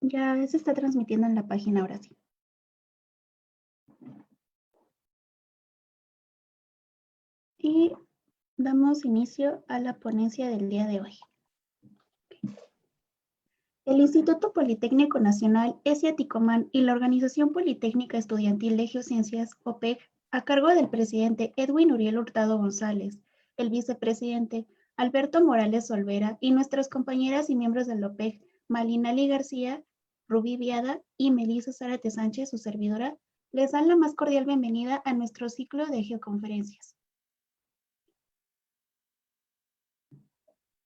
Ya se está transmitiendo en la página ahora sí. Y damos inicio a la ponencia del día de hoy. El Instituto Politécnico Nacional ESIA-Ticomán y la Organización Politécnica Estudiantil de Geociencias, OPEG, a cargo del presidente Edwin Uriel Hurtado González, el vicepresidente Alberto Morales Olvera y nuestras compañeras y miembros del OPEG, Malinali García, Rubí Viada y Melissa Zárate Sánchez, su servidora, les dan la más cordial bienvenida a nuestro ciclo de geoconferencias.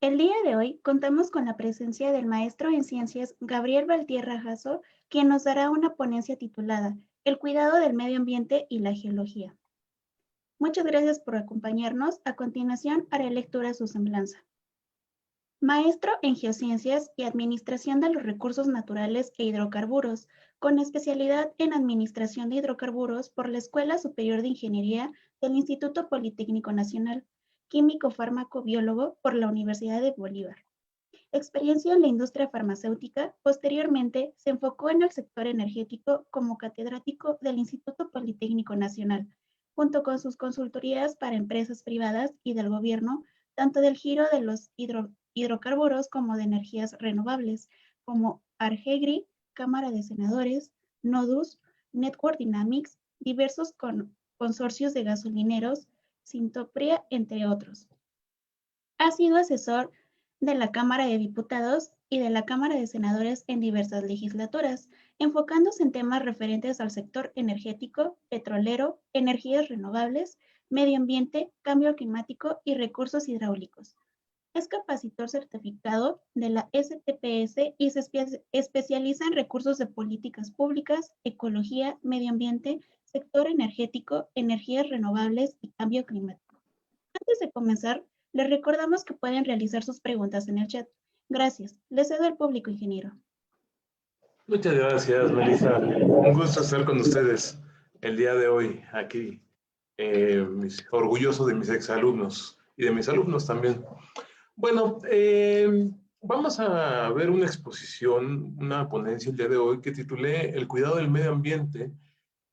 El día de hoy contamos con la presencia del maestro en ciencias Gabriel Valtierra Jasso, quien nos dará una ponencia titulada El cuidado del medio ambiente y la geología. Muchas gracias por acompañarnos. A continuación haré lectura a su semblanza. Maestro en Geociencias y Administración de los Recursos Naturales e Hidrocarburos, con especialidad en Administración de Hidrocarburos por la Escuela Superior de Ingeniería del Instituto Politécnico Nacional, Químico Fármaco Biólogo por la Universidad de Bolívar. Experiencia en la industria farmacéutica, posteriormente se enfocó en el sector energético como catedrático del Instituto Politécnico Nacional, junto con sus consultorías para empresas privadas y del gobierno, tanto del giro de los hidrocarburos como de energías renovables, como Argegri, Cámara de Senadores, Nodus, Network Dynamics, diversos consorcios de gasolineros, Sintopria, entre otros. Ha sido asesor de la Cámara de Diputados y de la Cámara de Senadores en diversas legislaturas, enfocándose en temas referentes al sector energético, petrolero, energías renovables, medio ambiente, cambio climático y recursos hidráulicos. Es capacitor certificado de la STPS y se especializa en recursos de políticas públicas, ecología, medio ambiente, sector energético, energías renovables y cambio climático. Antes de comenzar, les recordamos que pueden realizar sus preguntas en el chat. Gracias. Les cedo al público, ingeniero. Muchas gracias, Melissa. Un gusto estar con ustedes el día de hoy aquí, orgulloso de mis exalumnos y de mis alumnos también. Bueno, vamos a ver una exposición, una ponencia el día de hoy que titulé El cuidado del medio ambiente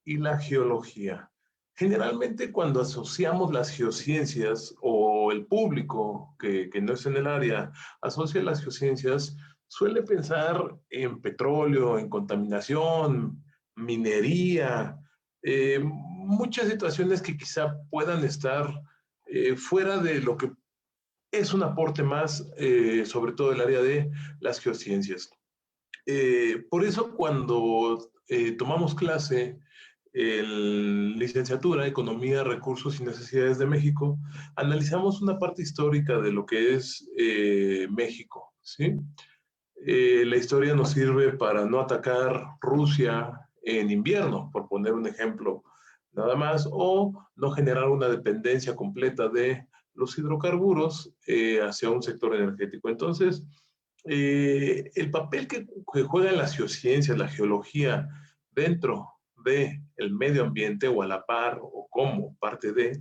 y la geología. Generalmente cuando asociamos las geociencias o el público que no es en el área asocia las geociencias, suele pensar en petróleo, en contaminación, minería, muchas situaciones que quizá puedan estar fuera de lo que es un aporte más, sobre todo el área de las geociencias. Por eso cuando tomamos clase en licenciatura, Economía, Recursos y Necesidades de México, analizamos una parte histórica de lo que es México, ¿sí? La historia nos sirve para no atacar Rusia en invierno, por poner un ejemplo nada más, o no generar una dependencia completa de los hidrocarburos hacia un sector energético. Entonces, el papel que juegan las geociencias, la geología, dentro del medio ambiente o a la par o como parte de,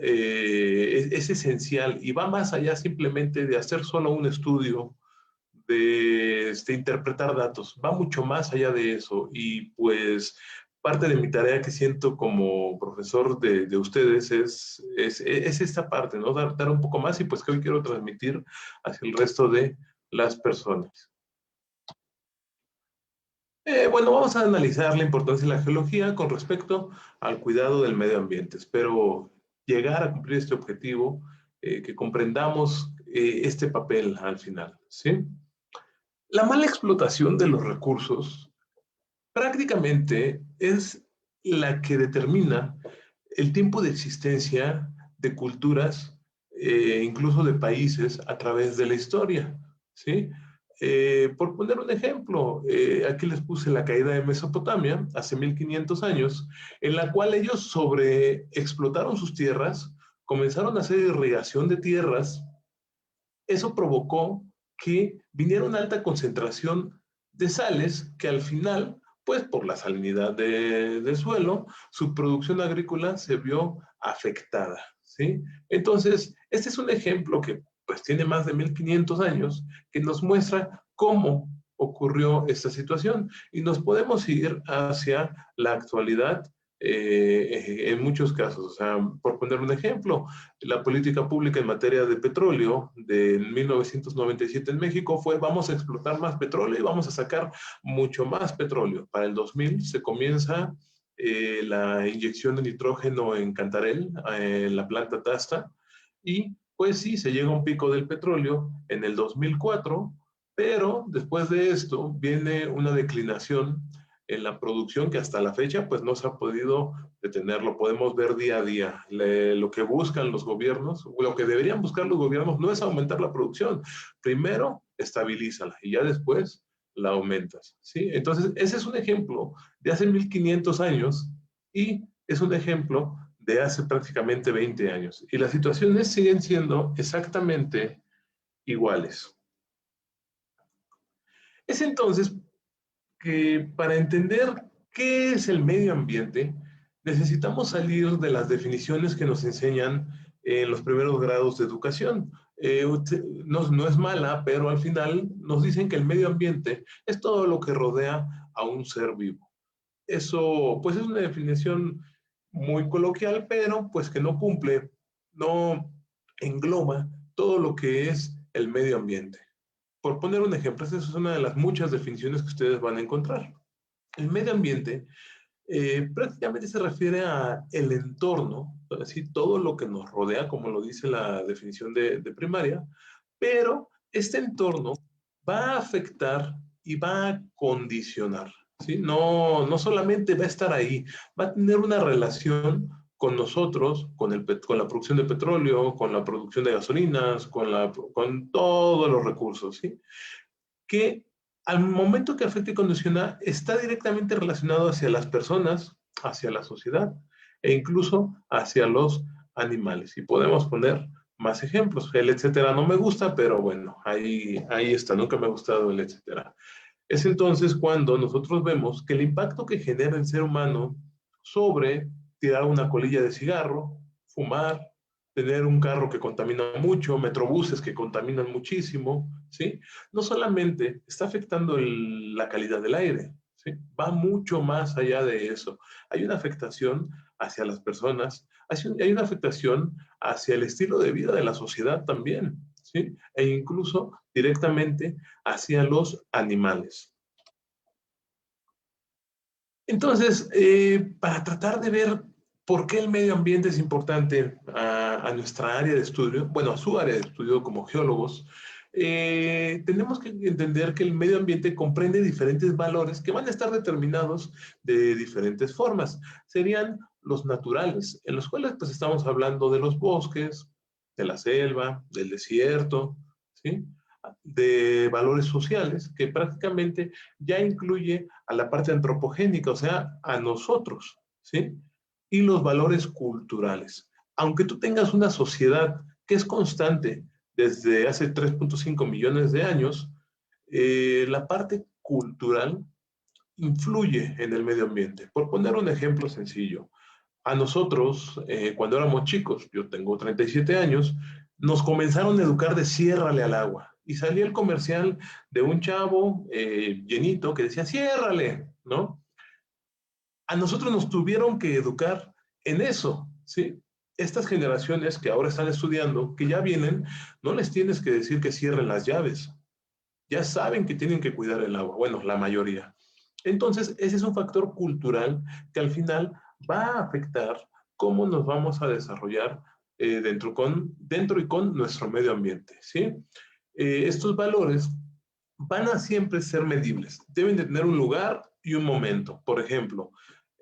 es esencial y va más allá simplemente de hacer solo un estudio, de interpretar datos, va mucho más allá de eso y pues parte de mi tarea que siento como profesor de ustedes es esta parte, ¿no? Dar un poco más y pues que hoy quiero transmitir hacia el resto de las personas. Bueno, vamos a analizar la importancia de la geología con respecto al cuidado del medio ambiente. Espero llegar a cumplir este objetivo, que comprendamos este papel al final, ¿sí? La mala explotación de los recursos prácticamente es la que determina el tiempo de existencia de culturas, incluso de países, a través de la historia, ¿sí? Por poner un ejemplo, aquí les puse la caída de Mesopotamia hace 1500 años, en la cual ellos sobreexplotaron sus tierras, comenzaron a hacer irrigación de tierras. Eso provocó que viniera una alta concentración de sales que al final, pues por la salinidad del suelo, su producción agrícola se vio afectada, ¿sí? Entonces, este es un ejemplo que pues tiene más de 1500 años, que nos muestra cómo ocurrió esta situación. Y nos podemos ir hacia la actualidad en muchos casos. O sea, por poner un ejemplo, la política pública en materia de petróleo de 1997 en México fue: vamos a explotar más petróleo y vamos a sacar mucho más petróleo. Para el 2000 se comienza la inyección de nitrógeno en Cantarell, en la planta Tasta, y pues sí, se llega a un pico del petróleo en el 2004, pero después de esto viene una declinación en la producción que hasta la fecha pues no se ha podido detener. Lo podemos ver día a día. Lo que buscan los gobiernos, lo que deberían buscar los gobiernos no es aumentar la producción. Primero, estabilízala y ya después la aumentas, ¿sí? Entonces, ese es un ejemplo de hace 1500 años y es un ejemplo de hace prácticamente 20 años. Y las situaciones siguen siendo exactamente iguales. Es entonces que para entender qué es el medio ambiente, necesitamos salir de las definiciones que nos enseñan en los primeros grados de educación. No es mala, pero al final nos dicen que el medio ambiente es todo lo que rodea a un ser vivo. Eso, pues, es una definición muy coloquial, pero pues que no cumple, no engloba todo lo que es el medio ambiente. Por poner un ejemplo, esa es una de las muchas definiciones que ustedes van a encontrar. El medio ambiente prácticamente se refiere a el entorno, así todo lo que nos rodea, como lo dice la definición de primaria, pero este entorno va a afectar y va a condicionar, ¿sí? No solamente va a estar ahí, va a tener una relación con nosotros, con la producción de petróleo, con la producción de gasolinas, con todos los recursos, ¿sí? Que al momento que afecta y condiciona está directamente relacionado hacia las personas, hacia la sociedad e incluso hacia los animales. Y podemos poner más ejemplos. El etcétera no me gusta, pero bueno, ahí está. Nunca me ha gustado el etcétera. Es entonces cuando nosotros vemos que el impacto que genera el ser humano sobre tirar una colilla de cigarro, fumar, tener un carro que contamina mucho, metrobuses que contaminan muchísimo, ¿sí? No solamente está afectando la calidad del aire, ¿sí? Va mucho más allá de eso. Hay una afectación hacia las personas, hay una afectación hacia el estilo de vida de la sociedad también, ¿sí? E incluso directamente hacia los animales. Entonces, para tratar de ver por qué el medio ambiente es importante a nuestra área de estudio, bueno, a su área de estudio como geólogos, tenemos que entender que el medio ambiente comprende diferentes valores que van a estar determinados de diferentes formas. Serían los naturales, en los cuales pues estamos hablando de los bosques, de la selva, del desierto, ¿sí? De valores sociales, que prácticamente ya incluye a la parte antropogénica, o sea, a nosotros, ¿sí? Y los valores culturales. Aunque tú tengas una sociedad que es constante desde hace 3.5 millones de años, la parte cultural influye en el medio ambiente. Por poner un ejemplo sencillo, a nosotros, cuando éramos chicos, yo tengo 37 años, nos comenzaron a educar de ciérrale al agua. Y salía el comercial de un chavo llenito que decía, ciérrale, ¿no? A nosotros nos tuvieron que educar en eso, ¿sí? Estas generaciones que ahora están estudiando, que ya vienen, no les tienes que decir que cierren las llaves. Ya saben que tienen que cuidar el agua, bueno, la mayoría. Entonces, ese es un factor cultural que al final va a afectar cómo nos vamos a desarrollar dentro y con nuestro medio ambiente, ¿sí? Estos valores van a siempre ser medibles, deben de tener un lugar y un momento. Por ejemplo,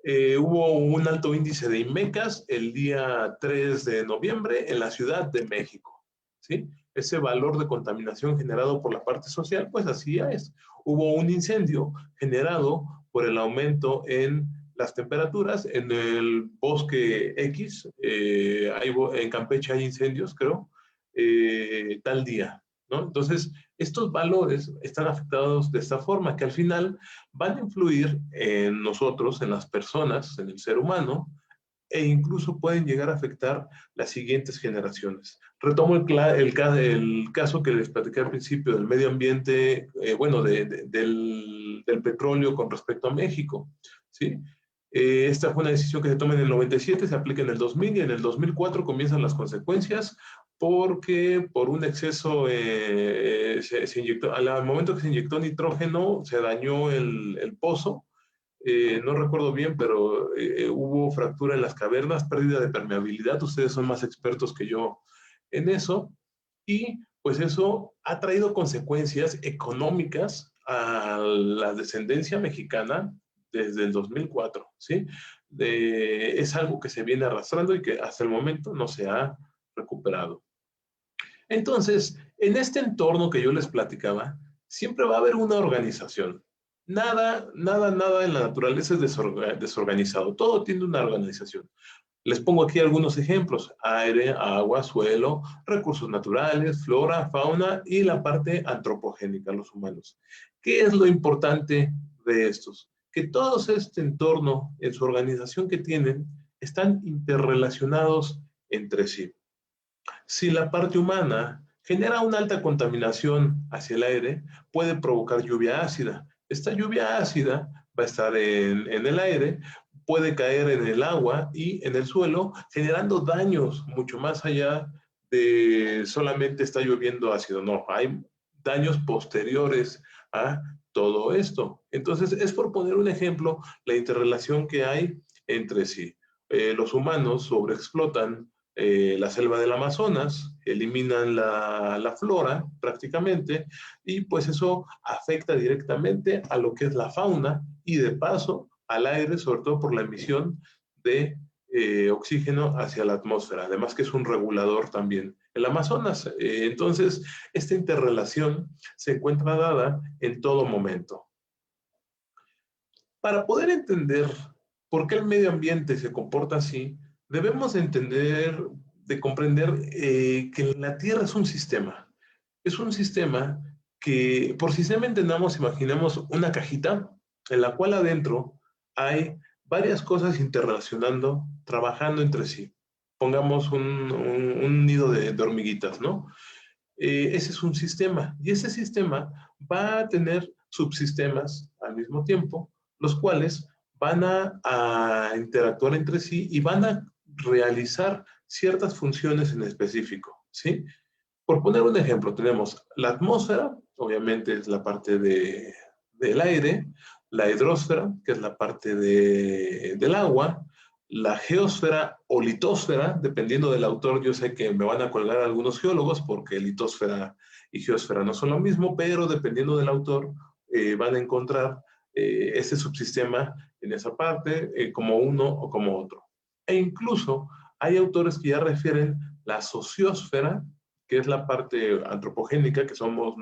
hubo un alto índice de IMECAS el día 3 de noviembre en la Ciudad de México, ¿sí? Ese valor de contaminación generado por la parte social, pues así es. Hubo un incendio generado por el aumento en las temperaturas en el bosque X, en Campeche hay incendios, creo, tal día, ¿no? Entonces, estos valores están afectados de esta forma, que al final van a influir en nosotros, en las personas, en el ser humano, e incluso pueden llegar a afectar las siguientes generaciones. Retomo el caso que les platicé al principio del medio ambiente, bueno, del petróleo con respecto a México, ¿sí? Esta fue una decisión que se toma en el 97, se aplica en el 2000 y en el 2004 comienzan las consecuencias porque por un exceso se inyectó, al momento que se inyectó nitrógeno se dañó el pozo. No recuerdo bien, pero hubo fractura en las cavernas, pérdida de permeabilidad. Ustedes son más expertos que yo en eso. Y pues eso ha traído consecuencias económicas a la descendencia mexicana desde el 2004, ¿sí? Es algo que se viene arrastrando y que hasta el momento no se ha recuperado. Entonces, en este entorno que yo les platicaba, siempre va a haber una organización. Nada en la naturaleza es desorganizado. Todo tiene una organización. Les pongo aquí algunos ejemplos: aire, agua, suelo, recursos naturales, flora, fauna y la parte antropogénica, los humanos. ¿Qué es lo importante de estos? Que todos este entorno, en su organización que tienen, están interrelacionados entre sí. Si la parte humana genera una alta contaminación hacia el aire, puede provocar lluvia ácida. Esta lluvia ácida va a estar en el aire, puede caer en el agua y en el suelo, generando daños mucho más allá de solamente está lloviendo ácido. No, hay daños posteriores a todo esto. Entonces, es por poner un ejemplo, la interrelación que hay entre sí. Los humanos sobreexplotan la selva del Amazonas, eliminan la flora prácticamente, y pues eso afecta directamente a lo que es la fauna y de paso al aire, sobre todo por la emisión de oxígeno hacia la atmósfera, además que es un regulador también. El Amazonas, entonces, esta interrelación se encuentra dada en todo momento. Para poder entender por qué el medio ambiente se comporta así, debemos entender, de comprender que la Tierra es un sistema. Es un sistema que, por sistema entendamos, imaginemos una cajita en la cual adentro hay varias cosas interrelacionando, trabajando entre sí. Pongamos un nido de hormiguitas, ¿no? Ese es un sistema y ese sistema va a tener subsistemas al mismo tiempo, los cuales van a interactuar entre sí y van a realizar ciertas funciones en específico, ¿sí? Por poner un ejemplo, tenemos la atmósfera, obviamente es la parte del aire, la hidrosfera, que es la parte del agua, la geósfera o litósfera, dependiendo del autor. Yo sé que me van a colgar algunos geólogos porque litósfera y geósfera no son lo mismo, pero dependiendo del autor van a encontrar ese subsistema en esa parte como uno o como otro. E incluso hay autores que ya refieren la sociosfera, que es la parte antropogénica, que somos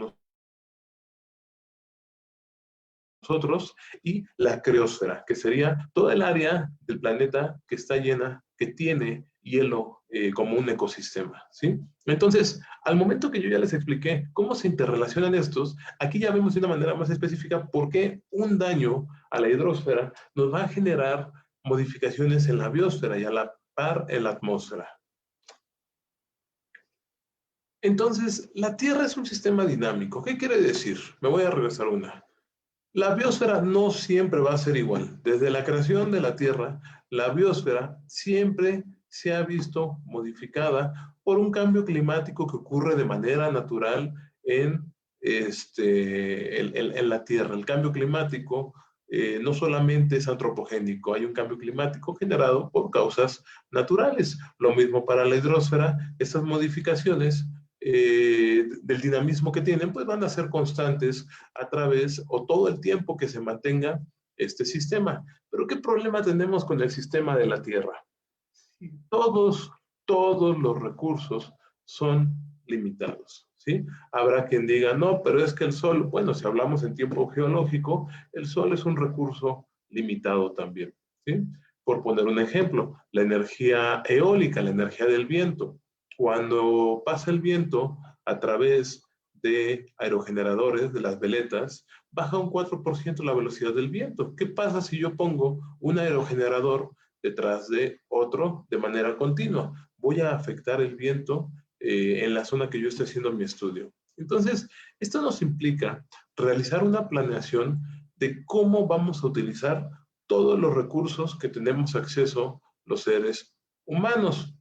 nosotros, y la criosfera, que sería toda el área del planeta que está llena, que tiene hielo como un ecosistema, ¿sí? Entonces, al momento que yo ya les expliqué cómo se interrelacionan estos, aquí ya vemos de una manera más específica por qué un daño a la hidrosfera nos va a generar modificaciones en la biosfera y a la par en la atmósfera. Entonces, la Tierra es un sistema dinámico. ¿Qué quiere decir? Me voy a regresar una. La biosfera no siempre va a ser igual. Desde la creación de la Tierra, la biosfera siempre se ha visto modificada por un cambio climático que ocurre de manera natural en la Tierra. El cambio climático no solamente es antropogénico, hay un cambio climático generado por causas naturales. Lo mismo para la hidrosfera, estas modificaciones del dinamismo que tienen, pues van a ser constantes a través o todo el tiempo que se mantenga este sistema. Pero ¿qué problema tenemos con el sistema de la Tierra? Todos los recursos son limitados, ¿sí? Habrá quien diga, no, pero es que el Sol, bueno, si hablamos en tiempo geológico, el Sol es un recurso limitado también, ¿sí? Por poner un ejemplo, la energía eólica, la energía del viento. Cuando pasa el viento a través de aerogeneradores, de las veletas, baja un 4% la velocidad del viento. ¿Qué pasa si yo pongo un aerogenerador detrás de otro de manera continua. Voy a afectar el viento en la zona que yo esté haciendo mi estudio. Entonces, esto nos implica realizar una planeación de cómo vamos a utilizar todos los recursos que tenemos acceso los seres humanos.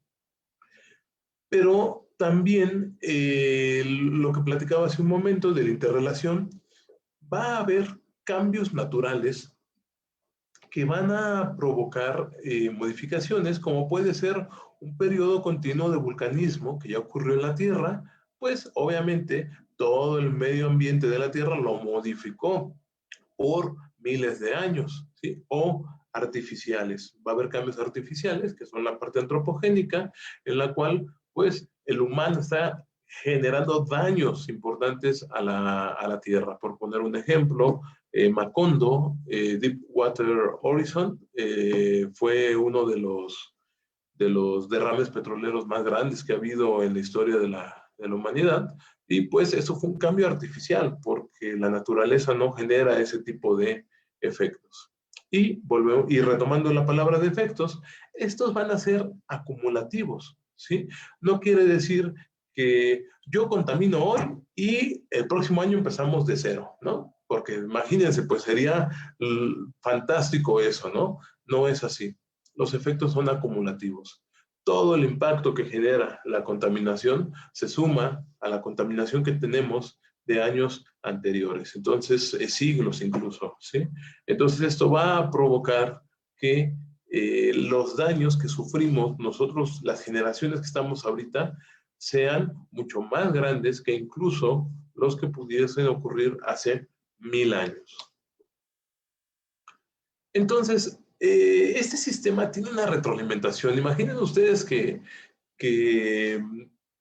Pero también lo que platicaba hace un momento de la interrelación, va a haber cambios naturales que van a provocar modificaciones, como puede ser un periodo continuo de vulcanismo que ya ocurrió en la Tierra, pues obviamente todo el medio ambiente de la Tierra lo modificó por miles de años, ¿sí? O artificiales. Va a haber cambios artificiales, que son la parte antropogénica, en la cual, pues, el humano está generando daños importantes a la Tierra. Por poner un ejemplo, Macondo, Deepwater Horizon, fue uno de los derrames petroleros más grandes que ha habido en la historia de la humanidad. Y pues eso fue un cambio artificial, porque la naturaleza no genera ese tipo de efectos. Y retomando la palabra de efectos, estos van a ser acumulativos, ¿sí? No quiere decir que yo contamino hoy y el próximo año empezamos de cero, ¿no? Porque imagínense, pues sería fantástico eso, ¿no? No es así. Los efectos son acumulativos. Todo el impacto que genera la contaminación se suma a la contaminación que tenemos de años anteriores, entonces siglos incluso, ¿sí? Entonces esto va a provocar que los daños que sufrimos nosotros, las generaciones que estamos ahorita, sean mucho más grandes que incluso los que pudiesen ocurrir hace 1000 años. Entonces, este sistema tiene una retroalimentación. Imaginen ustedes que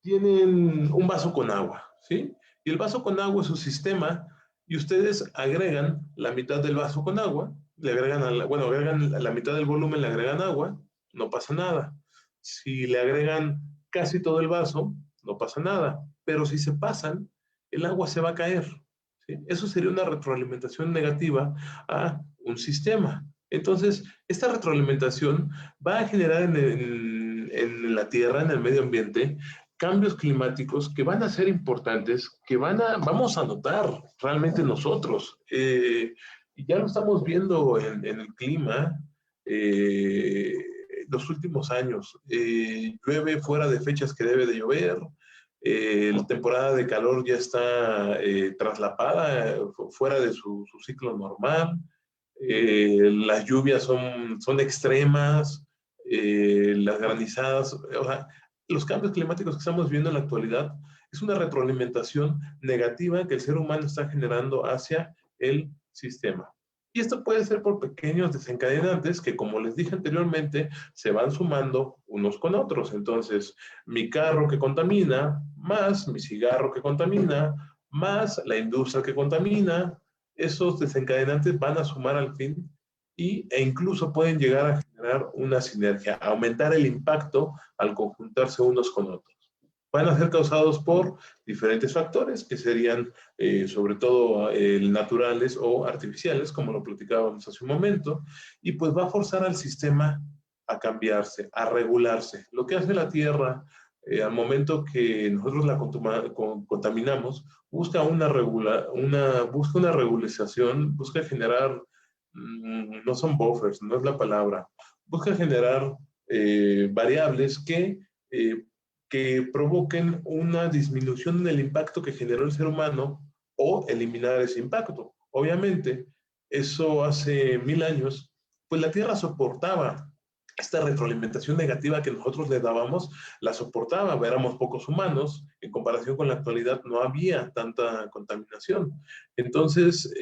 tienen un vaso con agua, ¿sí? Y el vaso con agua es su sistema y ustedes agregan la mitad del vaso con agua, le agregan, agregan la mitad del volumen, le agregan agua, no pasa nada. Si le agregan casi todo el vaso, no pasa nada. Pero si se pasan, el agua se va a caer, ¿sí? Eso sería una retroalimentación negativa a un sistema. Entonces, esta retroalimentación va a generar en la Tierra, en el medio ambiente, cambios climáticos que van a ser importantes, que vamos a notar realmente nosotros. Y ya lo estamos viendo en el clima los últimos años. Llueve fuera de fechas que debe de llover. La temporada de calor ya está traslapada fuera de su ciclo normal. Las lluvias son extremas, las granizadas, o sea, los cambios climáticos que estamos viendo en la actualidad es una retroalimentación negativa que el ser humano está generando hacia el sistema. Y esto puede ser por pequeños desencadenantes que, como les dije anteriormente, se van sumando unos con otros. Entonces, mi carro que contamina, más mi cigarro que contamina, más la industria que contamina, esos desencadenantes van a sumar al fin e incluso pueden llegar a generar una sinergia, aumentar el impacto al conjuntarse unos con otros. Van a ser causados por diferentes factores que serían sobre todo naturales o artificiales, como lo platicábamos hace un momento, y pues va a forzar al sistema a cambiarse, a regularse. Lo que hace la Tierra al momento que nosotros la contaminamos, busca una regularización, busca generar, no son buffers, no es la palabra, busca generar variables que provoquen una disminución en el impacto que generó el ser humano o eliminar ese impacto. Obviamente, eso hace 1000 años, pues la Tierra soportaba esta retroalimentación negativa que nosotros le dábamos, la soportaba, éramos pocos humanos, en comparación con la actualidad no había tanta contaminación. Entonces,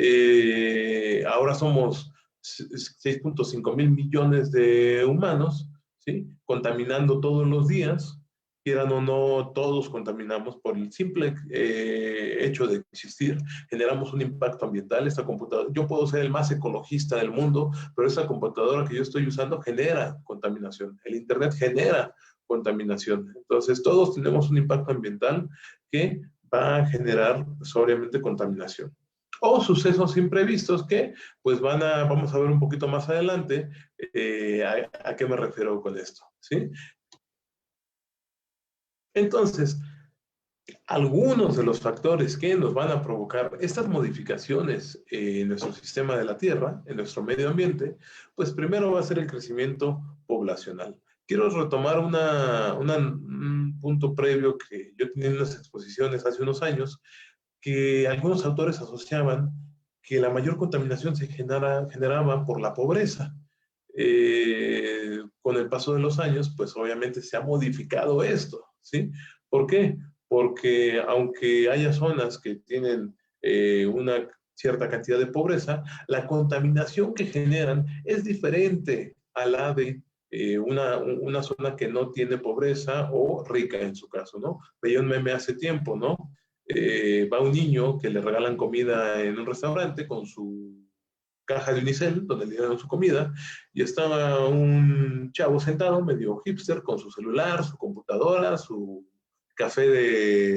ahora somos 6.5 mil millones de humanos, ¿sí? Contaminando todos los días, quieran o no, todos contaminamos por el simple hecho de existir, generamos un impacto ambiental. Esta computadora, yo puedo ser el más ecologista del mundo, pero esa computadora que yo estoy usando genera contaminación. El Internet genera contaminación. Entonces, todos tenemos un impacto ambiental que va a generar, pues, obviamente, contaminación. o sucesos imprevistos que pues vamos a ver un poquito más adelante a qué me refiero con esto, ¿sí? Entonces, algunos de los factores que nos van a provocar estas modificaciones en nuestro sistema de la Tierra, en nuestro medio ambiente, pues primero va a ser el crecimiento poblacional. Quiero retomar un punto previo que yo tenía en unas exposiciones hace unos años, que algunos autores asociaban que la mayor contaminación se generaba por la pobreza. Con el paso de los años, pues obviamente se ha modificado esto, ¿sí? ¿Por qué? Porque aunque haya zonas que tienen una cierta cantidad de pobreza, la contaminación que generan es diferente a la de una zona que no tiene pobreza o rica en su caso, ¿no? Veía un meme hace tiempo, ¿no? Va un niño que le regalan comida en un restaurante con su caja de unicel, donde le dieron su comida, y estaba un chavo sentado, medio hipster, con su celular, su computadora, su café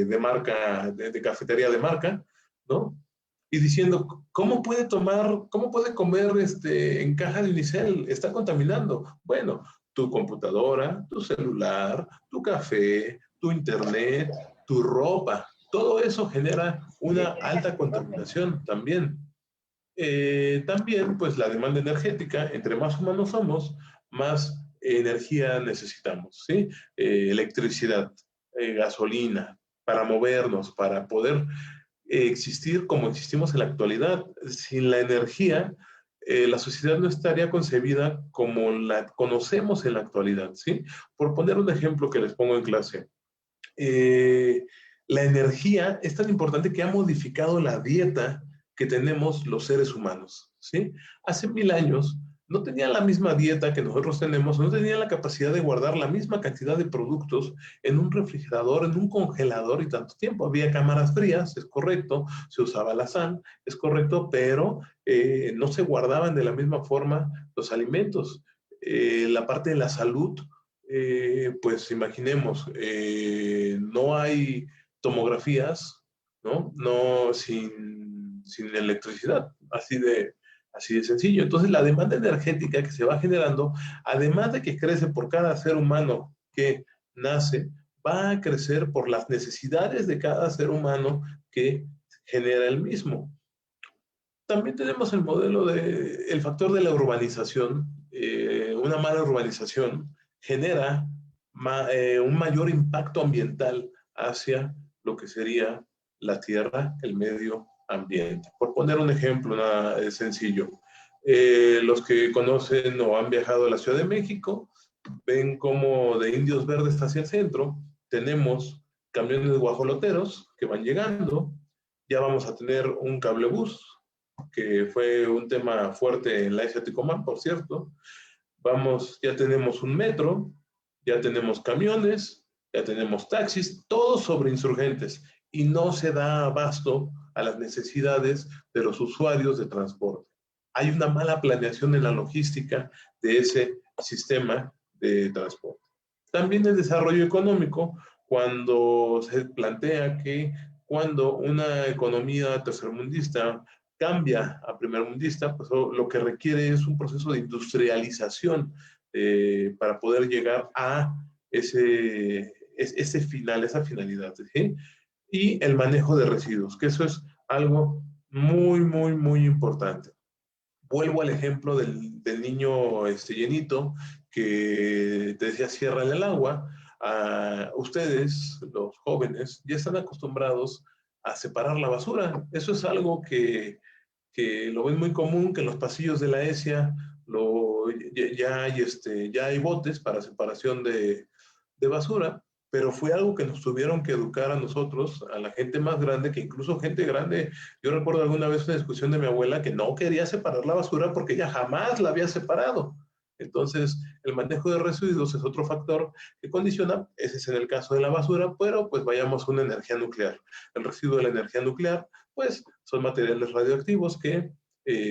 de marca, de cafetería de marca, ¿no? Y diciendo, cómo puede comer en caja de unicel? Está contaminando. Bueno, tu computadora, tu celular, tu café, tu internet, tu ropa, todo eso genera una alta contaminación también. También, pues la demanda energética, entre más humanos somos, más energía necesitamos, ¿sí? Electricidad, gasolina, para movernos, para poder existir como existimos en la actualidad. Sin la energía, la sociedad no estaría concebida como la conocemos en la actualidad, ¿sí? Por poner un ejemplo que les pongo en clase, eh, la energía es tan importante que ha modificado la dieta que tenemos los seres humanos, ¿sí? Hace 1000 años no tenían la misma dieta que nosotros tenemos, no tenían la capacidad de guardar la misma cantidad de productos en un refrigerador, en un congelador y tanto tiempo. Había cámaras frías, es correcto, se usaba la sal, es correcto, pero no se guardaban de la misma forma los alimentos. La parte de la salud, pues imaginemos, no hay tomografías, ¿no? No sin electricidad, así de sencillo. Entonces, la demanda energética que se va generando, además de que crece por cada ser humano que nace, va a crecer por las necesidades de cada ser humano que genera el mismo. También tenemos el factor de la urbanización. Una mala urbanización genera un mayor impacto ambiental hacia lo que sería la tierra, el medio ambiente. Por poner un ejemplo sencillo, los que conocen o han viajado a la Ciudad de México ven como de Indios Verdes hacia el centro tenemos camiones guajoloteros que van llegando, ya vamos a tener un cablebús, que fue un tema fuerte en la isla de Ticomán, por cierto. Ya tenemos un metro, ya tenemos camiones, ya tenemos taxis, todos sobre insurgentes, y no se da abasto a las necesidades de los usuarios de transporte. Hay una mala planeación en la logística de ese sistema de transporte. También el desarrollo económico, cuando se plantea que cuando una economía tercermundista cambia a primermundista, pues lo que requiere es un proceso de industrialización para poder llegar a ese final, esa finalidad, ¿sí? Y el manejo de residuos, que eso es algo muy, muy, muy importante. Vuelvo al ejemplo del niño llenito que te decía, ciérrale el agua. Ustedes, los jóvenes, ya están acostumbrados a separar la basura. Eso es algo que lo ven muy común, que en los pasillos de la ESIA ya hay botes para separación de basura, pero fue algo que nos tuvieron que educar a nosotros, a la gente más grande, que incluso gente grande, yo recuerdo alguna vez una discusión de mi abuela que no quería separar la basura porque ella jamás la había separado. Entonces, el manejo de residuos es otro factor que condiciona, ese es en el caso de la basura, pero pues vayamos a una energía nuclear. El residuo de la energía nuclear, pues son materiales radioactivos que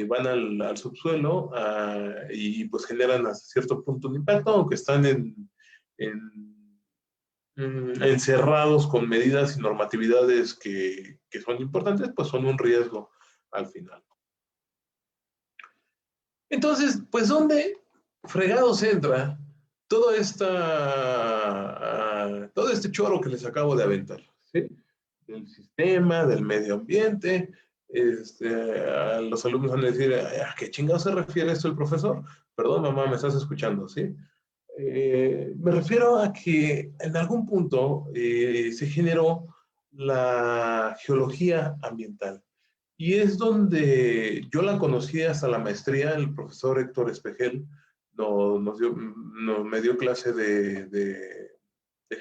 van al subsuelo y pues generan a cierto punto un impacto, aunque están encerrados con medidas y normatividades que son importantes, pues son un riesgo al final. Entonces, pues, ¿dónde fregados entra todo este choro que les acabo de aventar? ¿Sí? Del sistema, del medio ambiente. A los alumnos van a decir, ¿a qué chingado se refiere esto el profesor? Perdón, mamá, me estás escuchando, ¿sí? Me refiero a que en algún punto se generó la geología ambiental. Y es donde yo la conocí hasta la maestría. El profesor Héctor Espejel me dio clase de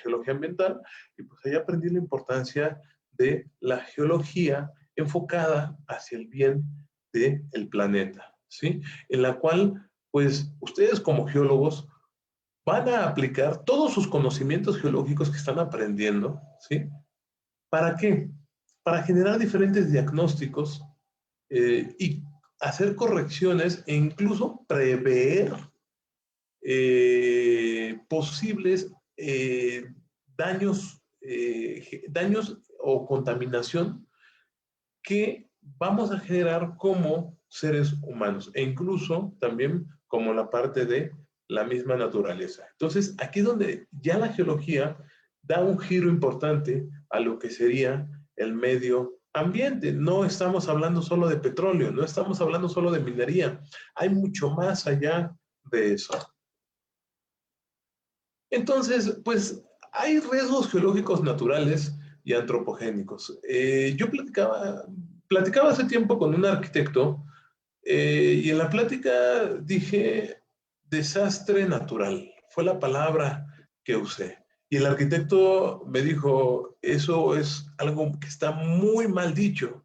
geología ambiental, y pues ahí aprendí la importancia de la geología enfocada hacia el bien del planeta, ¿sí? En la cual, pues, ustedes como geólogos van a aplicar todos sus conocimientos geológicos que están aprendiendo, ¿sí? ¿Para qué? Para generar diferentes diagnósticos y hacer correcciones e incluso prever posibles daños o contaminación que vamos a generar como seres humanos, e incluso también como la parte de la misma naturaleza. Entonces, aquí es donde ya la geología da un giro importante a lo que sería el medio ambiente. No estamos hablando solo de petróleo, no estamos hablando solo de minería, hay mucho más allá de eso. Entonces, pues hay riesgos geológicos naturales y antropogénicos. Yo platicaba hace tiempo con un arquitecto y en la plática dije desastre natural. Fue la palabra que usé. Y el arquitecto me dijo, eso es algo que está muy mal dicho.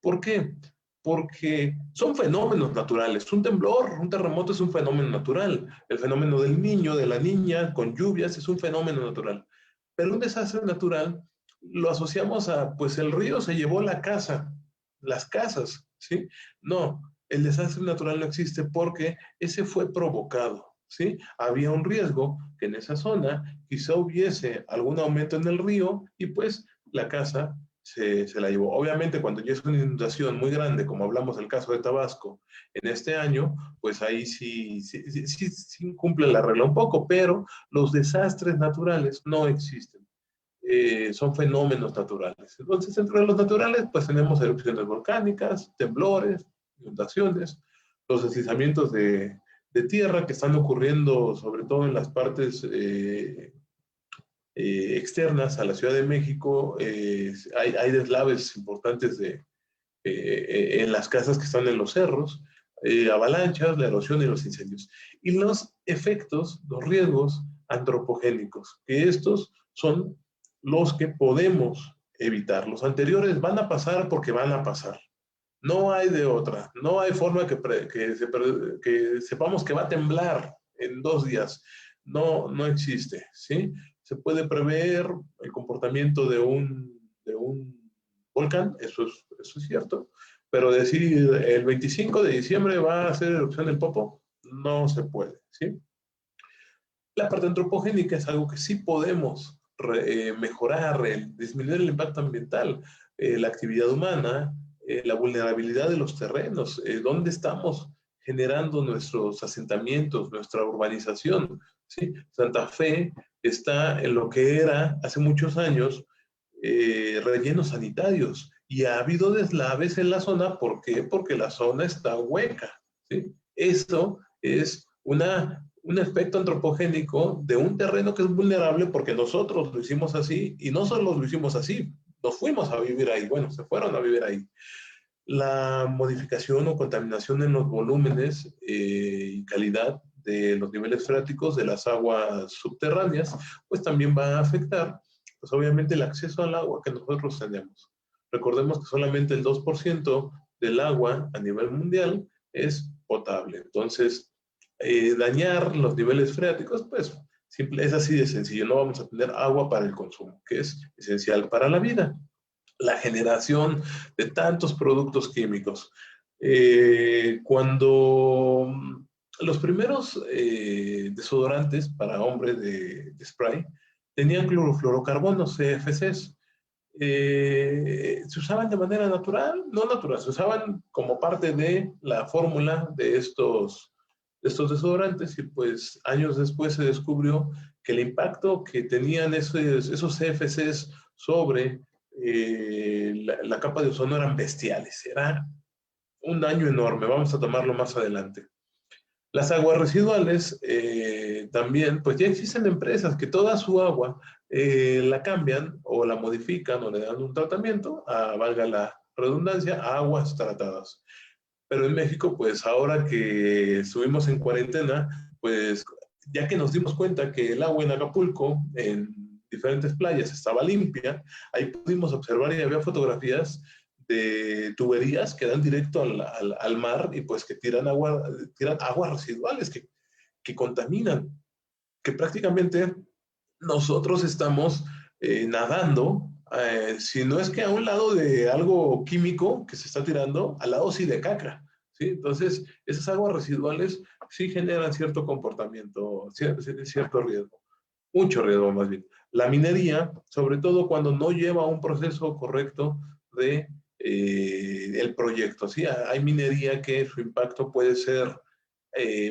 ¿Por qué? Porque son fenómenos naturales. Un temblor, un terremoto es un fenómeno natural. El fenómeno del niño, de la niña, con lluvias, es un fenómeno natural. Pero un desastre natural lo asociamos a, pues el río se llevó la casa, las casas, ¿sí? No, el desastre natural no existe porque ese fue provocado, ¿sí? Había un riesgo que en esa zona quizá hubiese algún aumento en el río y pues la casa se la llevó. Obviamente, cuando ya es una inundación muy grande, como hablamos del caso de Tabasco en este año, pues ahí sí cumple la regla un poco, pero los desastres naturales no existen. Son fenómenos naturales. Entonces, entre los naturales, pues tenemos erupciones volcánicas, temblores, inundaciones, los deslizamientos de tierra que están ocurriendo sobre todo en las partes externas a la Ciudad de México. Hay deslaves importantes en las casas que están en los cerros, avalanchas, la erosión y los incendios. Y los efectos, los riesgos antropogénicos, que estos son los que podemos evitar. Los anteriores van a pasar porque van a pasar. No hay de otra. No hay forma que sepamos que va a temblar en 2 días. No, no existe, ¿sí? Se puede prever el comportamiento de un volcán, eso es cierto, pero decir el 25 de diciembre va a hacer erupción del Popo, no se puede, ¿sí? La parte antropogénica es algo que sí podemos mejorar, disminuir el impacto ambiental, la actividad humana, la vulnerabilidad de los terrenos, dónde estamos generando nuestros asentamientos, nuestra urbanización, ¿sí? Santa Fe está en lo que era hace muchos años rellenos sanitarios, y ha habido deslaves en la zona. ¿Por qué? Porque la zona está hueca, ¿sí? Eso es un efecto antropogénico de un terreno que es vulnerable porque nosotros lo hicimos así, y no solo lo hicimos así, nos fuimos a vivir ahí, bueno, se fueron a vivir ahí. La modificación o contaminación en los volúmenes y calidad de los niveles freáticos de las aguas subterráneas, pues también va a afectar, pues obviamente, el acceso al agua que nosotros tenemos. Recordemos que solamente el 2% del agua a nivel mundial es potable. Entonces, dañar los niveles freáticos, pues es así de sencillo. No vamos a tener agua para el consumo, que es esencial para la vida. La generación de tantos productos químicos. Cuando los primeros desodorantes para hombres de spray tenían clorofluorocarbonos, CFCs. se usaban de manera natural, no natural, se usaban como parte de la fórmula de estos desodorantes y pues años después se descubrió que el impacto que tenían esos CFCs sobre la capa de ozono eran bestiales, era un daño enorme, vamos a tomarlo más adelante. Las aguas residuales también, pues ya existen empresas que toda su agua la cambian o la modifican o le dan un tratamiento, valga la redundancia, a aguas tratadas. Pero en México, pues ahora que estuvimos en cuarentena, pues ya que nos dimos cuenta que el agua en Acapulco, en diferentes playas, estaba limpia, ahí pudimos observar y había fotografías de tuberías que dan directo al mar y pues que tiran aguas residuales que contaminan, que prácticamente nosotros estamos nadando, si no es que a un lado de algo químico que se está tirando, al lado sí de caca, ¿sí? Entonces, esas aguas residuales sí generan cierto comportamiento, cierto riesgo, mucho riesgo más bien. La minería, sobre todo cuando no lleva un proceso correcto de el proyecto, ¿sí? Hay minería que su impacto puede ser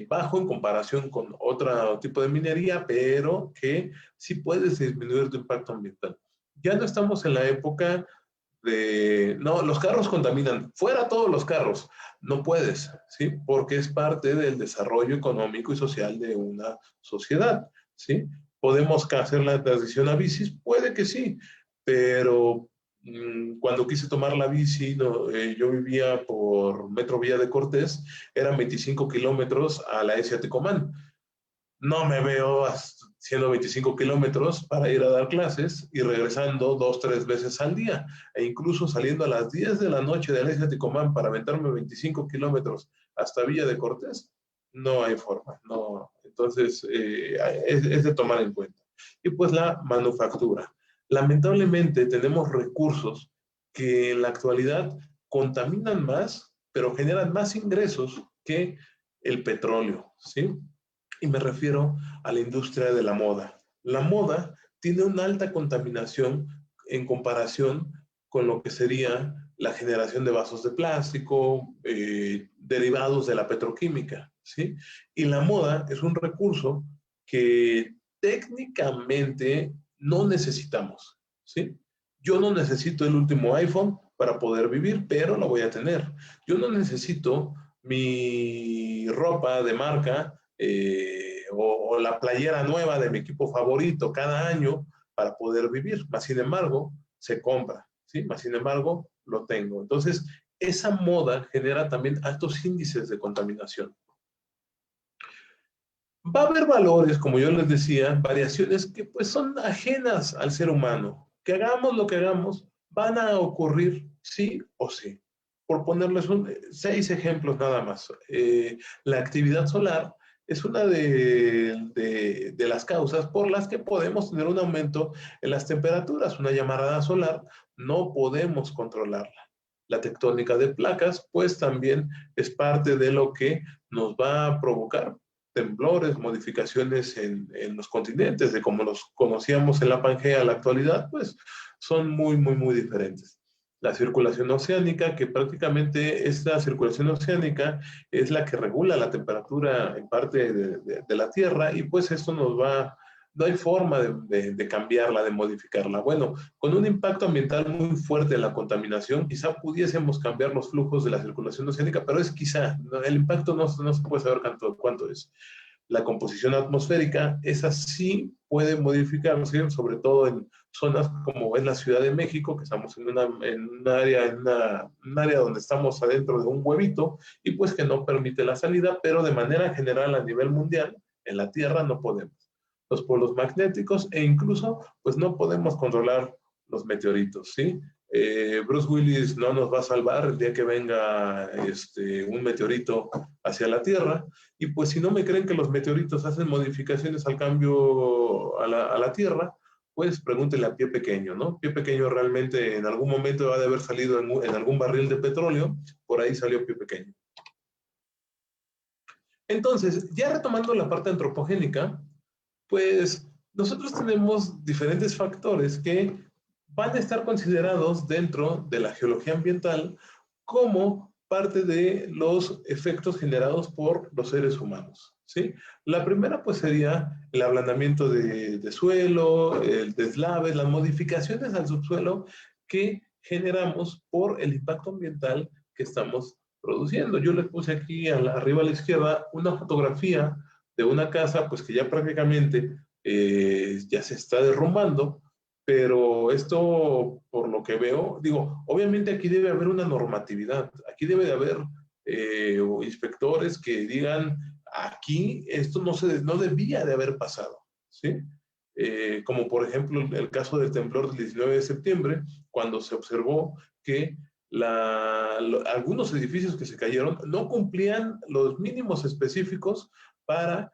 bajo en comparación con otro tipo de minería, pero que sí puedes disminuir tu impacto ambiental. Ya no estamos en la época de, no, los carros contaminan, fuera todos los carros, no puedes, ¿sí? Porque es parte del desarrollo económico y social de una sociedad, ¿sí? ¿Podemos hacer la transición a bicis? Puede que sí, pero cuando quise tomar la bici, no, yo vivía por Metro Vía de Cortés, eran 25 kilómetros a la S. Tecomán. No me veo haciendo 25 kilómetros para ir a dar clases y regresando 2, 3 veces al día. E incluso saliendo a las 10 de la noche de Alesia Ticomán para aventarme 25 kilómetros hasta Villa de Cortés, no hay forma. No. Entonces, es de tomar en cuenta. Y pues la manufactura. Lamentablemente tenemos recursos que en la actualidad contaminan más, pero generan más ingresos que el petróleo, ¿sí? Y me refiero a la industria de la moda. La moda tiene una alta contaminación en comparación con lo que sería la generación de vasos de plástico, derivados de la petroquímica, ¿sí? Y la moda es un recurso que técnicamente no necesitamos, ¿sí? Yo no necesito el último iPhone para poder vivir, pero lo voy a tener. Yo no necesito mi ropa de marca o la playera nueva de mi equipo favorito cada año para poder vivir. Más sin embargo, se compra, ¿sí? Más sin embargo, lo tengo. Entonces, esa moda genera también altos índices de contaminación. Va a haber valores, como yo les decía, variaciones que pues son ajenas al ser humano. Que hagamos lo que hagamos, van a ocurrir sí o sí. Por ponerles 6 ejemplos nada más. La actividad solar es una de las causas por las que podemos tener un aumento en las temperaturas. Una llamarada solar no podemos controlarla. La tectónica de placas, pues también es parte de lo que nos va a provocar temblores, modificaciones en los continentes, de como los conocíamos en la Pangea a la actualidad, pues son muy, muy, muy diferentes. La circulación oceánica, que prácticamente esta circulación oceánica es la que regula la temperatura en parte de la Tierra y pues esto nos va, no hay forma de cambiarla, de modificarla. Bueno, con un impacto ambiental muy fuerte en la contaminación, quizá pudiésemos cambiar los flujos de la circulación oceánica, pero es quizá, el impacto no se puede saber cuánto es. La composición atmosférica, esa sí puede modificarse, sobre todo en zonas como es la Ciudad de México, que estamos en un área donde estamos adentro de un huevito y pues que no permite la salida, pero de manera general a nivel mundial, en la Tierra no podemos. Los polos magnéticos e incluso pues no podemos controlar los meteoritos, ¿sí? Bruce Willis no nos va a salvar el día que venga un meteorito hacia la Tierra. Y pues si no me creen que los meteoritos hacen modificaciones al cambio a la Tierra, pues pregúntenle a Pie Pequeño, ¿no? Pie Pequeño realmente en algún momento ha de haber salido en algún barril de petróleo, por ahí salió Pie Pequeño. Entonces, ya retomando la parte antropogénica, pues nosotros tenemos diferentes factores que van a estar considerados dentro de la geología ambiental como parte de los efectos generados por los seres humanos, ¿sí? La primera pues sería el ablandamiento de suelo, el deslave, las modificaciones al subsuelo que generamos por el impacto ambiental que estamos produciendo. Yo les puse aquí arriba a la izquierda una fotografía de una casa pues que ya prácticamente ya se está derrumbando, pero esto, por lo que veo, digo, obviamente aquí debe haber una normatividad, aquí debe de haber inspectores que digan, aquí esto no debía de haber pasado, ¿sí? Como por ejemplo el caso del temblor del 19 de septiembre, cuando se observó que algunos edificios que se cayeron no cumplían los mínimos específicos para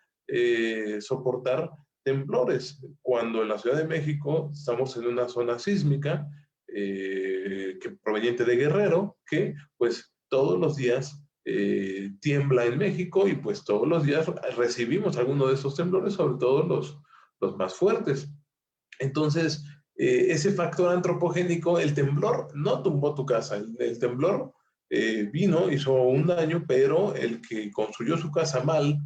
soportar temblores, cuando en la Ciudad de México estamos en una zona sísmica que proveniente de Guerrero, que pues todos los días tiembla en México y pues todos los días recibimos alguno de esos temblores, sobre todo los más fuertes. Entonces, ese factor antropogénico, el temblor no tumbó tu casa, el temblor vino, hizo un daño, pero el que construyó su casa mal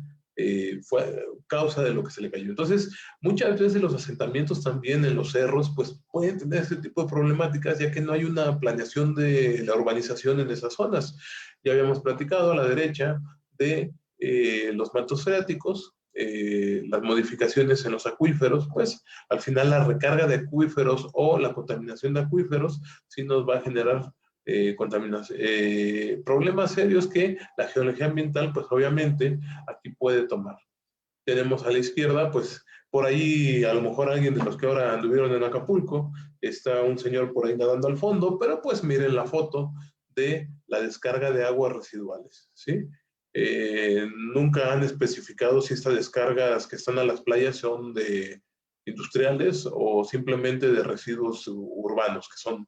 fue causa de lo que se le cayó. Entonces, muchas veces los asentamientos también en los cerros, pues pueden tener este tipo de problemáticas, ya que no hay una planeación de la urbanización en esas zonas. Ya habíamos platicado a la derecha de los mantos freáticos, las modificaciones en los acuíferos, pues al final la recarga de acuíferos o la contaminación de acuíferos sí nos va a generar problemas serios que la geología ambiental, pues obviamente aquí puede tomar. Tenemos a la izquierda, pues por ahí a lo mejor alguien de los que ahora anduvieron en Acapulco, está un señor por ahí nadando al fondo, pero pues miren la foto de la descarga de aguas residuales, ¿sí? Nunca han especificado si estas descargas que están a las playas son de industriales o simplemente de residuos urbanos, que son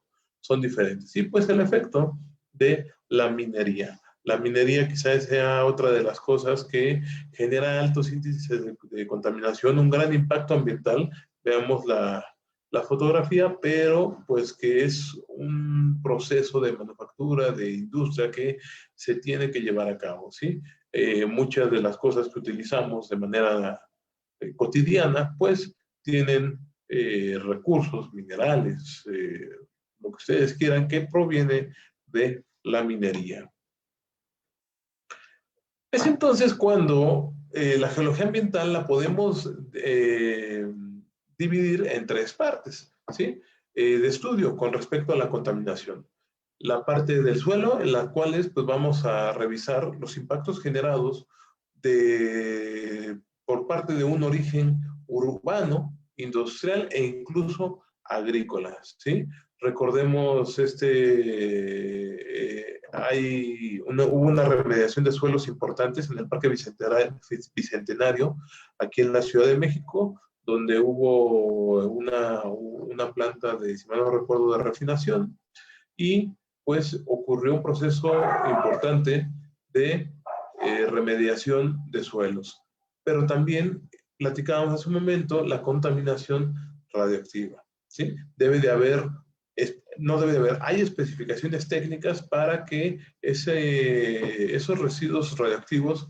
diferentes. Y pues el efecto de la minería. La minería quizás sea otra de las cosas que genera altos índices de contaminación, un gran impacto ambiental. Veamos la fotografía, pero pues que es un proceso de manufactura, de industria que se tiene que llevar a cabo, ¿sí? Muchas de las cosas que utilizamos de manera cotidiana, pues tienen recursos, minerales, lo que ustedes quieran, que proviene de la minería. Es entonces cuando la geología ambiental la podemos dividir en tres partes, ¿sí? De estudio con respecto a la contaminación. La parte del suelo, en la cual pues, vamos a revisar los impactos generados por parte de un origen urbano, industrial e incluso agrícola, ¿sí? Recordemos hubo una remediación de suelos importantes en el Parque Bicentenario, aquí en la Ciudad de México, donde hubo una planta de, si mal no recuerdo, de refinación, y pues ocurrió un proceso importante de remediación de suelos. Pero también platicábamos hace un momento la contaminación radioactiva, ¿sí? No debe de haber, hay especificaciones técnicas para que esos residuos radioactivos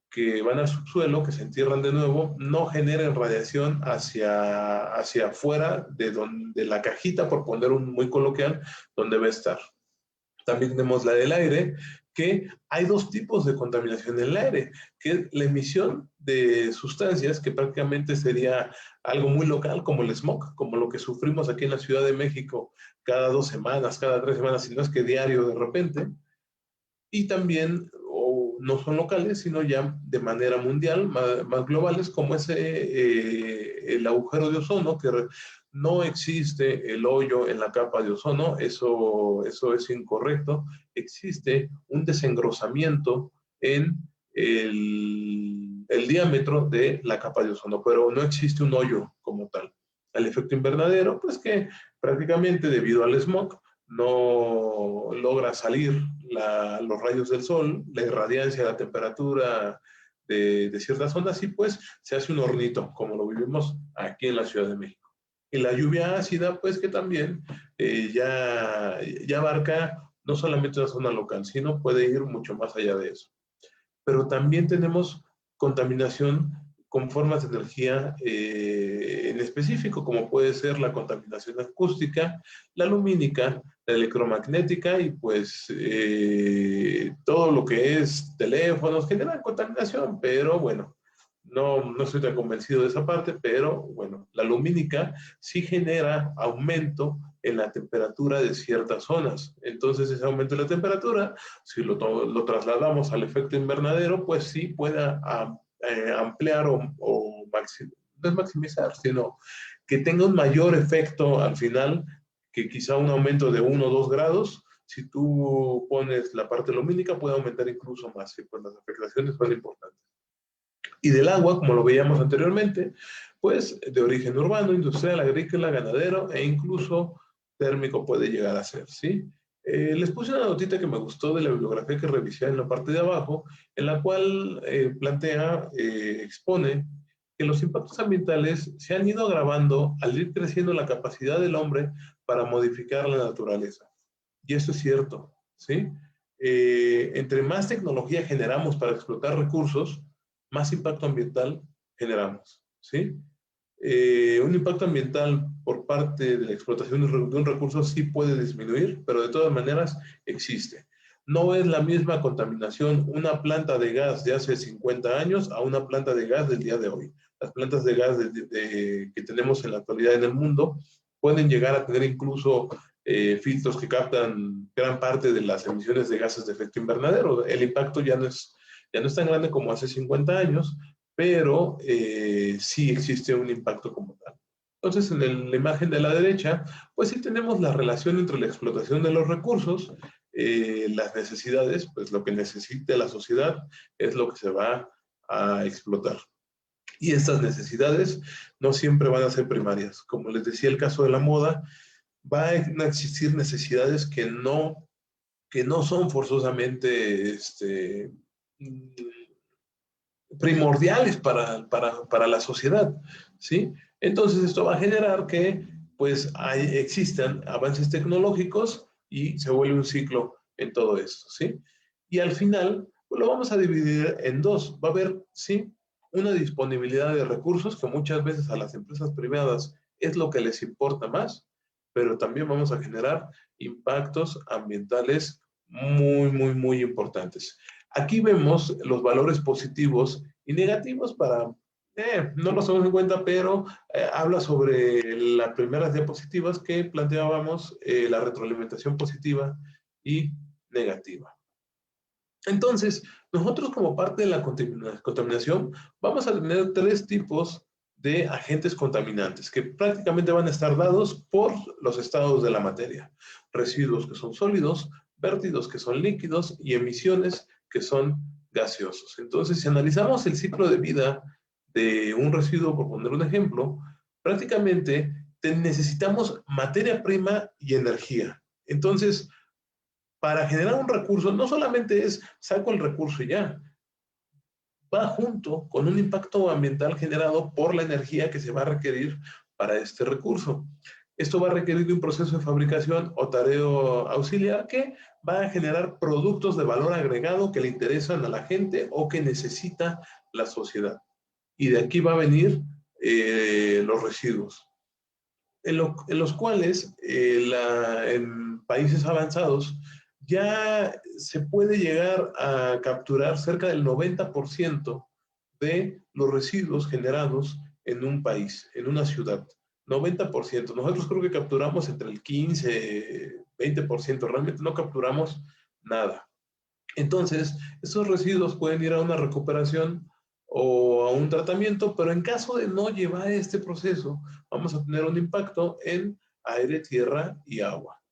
que van al subsuelo, que se entierran de nuevo, no generen radiación hacia afuera de la cajita, por poner un muy coloquial, donde va a estar. También tenemos la del aire, que hay dos tipos de contaminación en el aire, que es la emisión de sustancias, que prácticamente sería algo muy local, como el smog, como lo que sufrimos aquí en la Ciudad de México cada 2 semanas, cada 3 semanas, si no es que diario de repente. Y también no son locales, sino ya de manera mundial, más globales, como el agujero de ozono, que no existe el hoyo en la capa de ozono, eso es incorrecto. Existe un desengrosamiento en el diámetro de la capa de ozono, pero no existe un hoyo como tal. El efecto invernadero, pues que prácticamente debido al smog, no logra salir los rayos del sol, la irradiancia, la temperatura de ciertas zonas, y pues se hace un hornito, como lo vivimos aquí en la Ciudad de México. Y la lluvia ácida, pues que también ya abarca no solamente una zona local, sino puede ir mucho más allá de eso. Pero también tenemos contaminación con formas de energía en específico, como puede ser la contaminación acústica, la lumínica, la electromagnética y pues todo lo que es teléfonos generan contaminación, pero bueno, no estoy tan convencido de esa parte, pero bueno, la lumínica sí genera aumento en la temperatura de ciertas zonas. Entonces, ese aumento de la temperatura, si lo trasladamos al efecto invernadero, pues sí puede ampliar o no es maximizar, sino que tenga un mayor efecto al final, que quizá un aumento de 1 o 2 grados, si tú pones la parte lumínica, puede aumentar incluso más, y pues las afectaciones son importantes. Y del agua, como lo veíamos anteriormente, pues de origen urbano, industrial, agrícola, ganadero e incluso térmico puede llegar a ser, ¿sí? Les puse una notita que me gustó de la bibliografía que revisé en la parte de abajo, en la cual expone que los impactos ambientales se han ido agravando al ir creciendo la capacidad del hombre para modificar la naturaleza. Y eso es cierto, ¿sí? Entre más tecnología generamos para explotar recursos, más impacto ambiental generamos, ¿sí? Un impacto ambiental por parte de la explotación de un recurso sí puede disminuir, pero de todas maneras existe. No es la misma contaminación una planta de gas de hace 50 años a una planta de gas del día de hoy. Las plantas de gas que tenemos en la actualidad en el mundo pueden llegar a tener incluso filtros que captan gran parte de las emisiones de gases de efecto invernadero. El impacto ya no es tan grande como hace 50 años, pero sí existe un impacto como tal. Entonces, en la imagen de la derecha, pues sí tenemos la relación entre la explotación de los recursos, las necesidades, pues lo que necesite la sociedad es lo que se va a explotar. Y estas necesidades no siempre van a ser primarias. Como les decía, el caso de la moda, van a existir necesidades que no son forzosamente primordiales para la sociedad, ¿sí? Entonces esto va a generar que pues existan avances tecnológicos y se vuelve un ciclo en todo esto, ¿sí? Y al final pues, lo vamos a dividir en dos. Va a haber, ¿sí? Una disponibilidad de recursos que muchas veces a las empresas privadas es lo que les importa más, pero también vamos a generar impactos ambientales muy, muy, muy importantes. Aquí vemos los valores positivos y negativos para, no los tomamos en cuenta, pero habla sobre las primeras diapositivas que planteábamos, la retroalimentación positiva y negativa. Entonces, nosotros como parte de la contaminación vamos a tener 3 tipos de agentes contaminantes que prácticamente van a estar dados por los estados de la materia. Residuos que son sólidos, vértidos que son líquidos y emisiones que son gaseosos. Entonces, si analizamos el ciclo de vida de un residuo, por poner un ejemplo, prácticamente necesitamos materia prima y energía. Entonces, para generar un recurso, no solamente es saco el recurso y ya, va junto con un impacto ambiental generado por la energía que se va a requerir para este recurso. Esto va a requerir de un proceso de fabricación o tareo auxiliar que va a generar productos de valor agregado que le interesan a la gente o que necesita la sociedad. Y de aquí va a venir los residuos, en los cuales en países avanzados ya se puede llegar a capturar cerca del 90% de los residuos generados en un país, en una ciudad. 90%. Nosotros creo que capturamos entre el 15, 20%. Realmente no capturamos nada. Entonces, esos residuos pueden ir a una recuperación o a un tratamiento, pero en caso de no llevar este proceso, vamos a tener un impacto en aire, tierra y agua.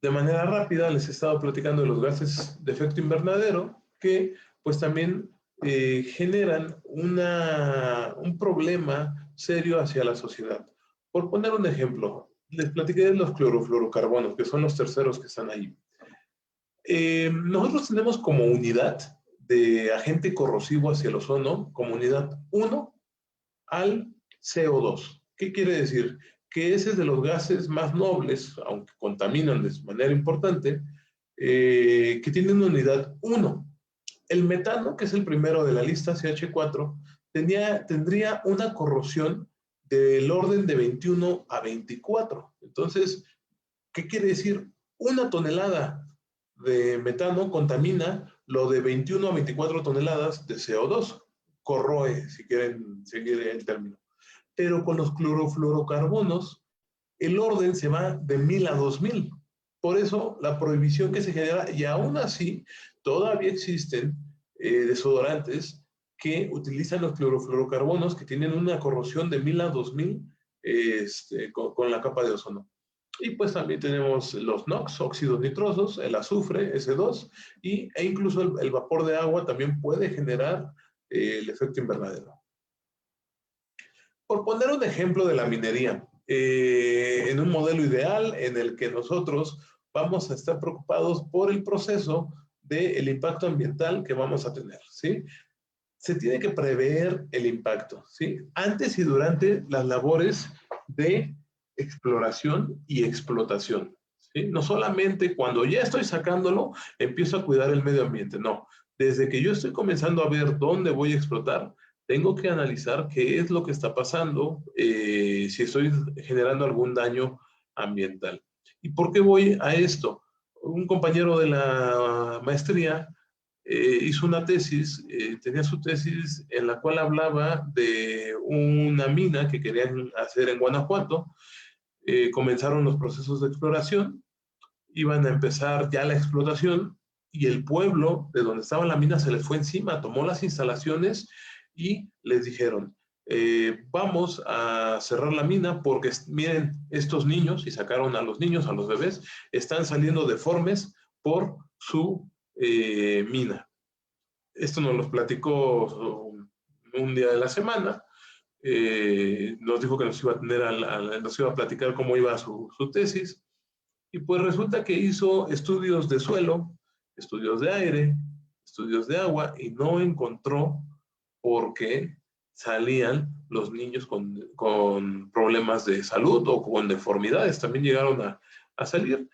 De manera rápida les he estado platicando de los gases de efecto invernadero que pues también generan un problema serio hacia la sociedad. Por poner un ejemplo, les platiqué de los clorofluorocarbonos, que son los terceros que están ahí. Nosotros tenemos como unidad de agente corrosivo hacia el ozono, como unidad 1 al CO2. ¿Qué quiere decir? Que ese es de los gases más nobles, aunque contaminan de manera importante, que tiene una unidad 1. El metano, que es el primero de la lista, CH4, tendría una corrosión del orden de 21 a 24. Entonces, ¿qué quiere decir? Una tonelada de metano contamina lo de 21 a 24 toneladas de CO2. Corroe, si quieren seguir el término. Pero con los clorofluorocarbonos, el orden se va de 1000 a 2000. Por eso, la prohibición que se genera, y aún así, todavía existen desodorantes que utilizan los clorofluorocarbonos que tienen una corrosión de 1000 a 2000 con la capa de ozono. Y pues también tenemos los NOx, óxidos nitrosos, el azufre, S2, e incluso el vapor de agua también puede generar el efecto invernadero. Por poner un ejemplo de la minería, en un modelo ideal en el que nosotros vamos a estar preocupados por el proceso del impacto ambiental que vamos a tener, ¿sí? Se tiene que prever el impacto, ¿sí? Antes y durante las labores de exploración y explotación, ¿sí? No solamente cuando ya estoy sacándolo, empiezo a cuidar el medio ambiente, no. Desde que yo estoy comenzando a ver dónde voy a explotar, tengo que analizar qué es lo que está pasando, si estoy generando algún daño ambiental. ¿Y por qué voy a esto? Un compañero de la maestría hizo una tesis, tenía su tesis en la cual hablaba de una mina que querían hacer en Guanajuato. Comenzaron los procesos de exploración, iban a empezar ya la explotación y el pueblo de donde estaba la mina se les fue encima, tomó las instalaciones y les dijeron, vamos a cerrar la mina porque miren, estos niños, y sacaron a los niños, a los bebés, están saliendo deformes por su mina. Esto nos lo platicó un día de la semana. Nos dijo que nos iba a nos iba a platicar cómo iba su tesis. Y pues resulta que hizo estudios de suelo, estudios de aire, estudios de agua y no encontró por qué salían los niños con problemas de salud o con deformidades. También llegaron a salir.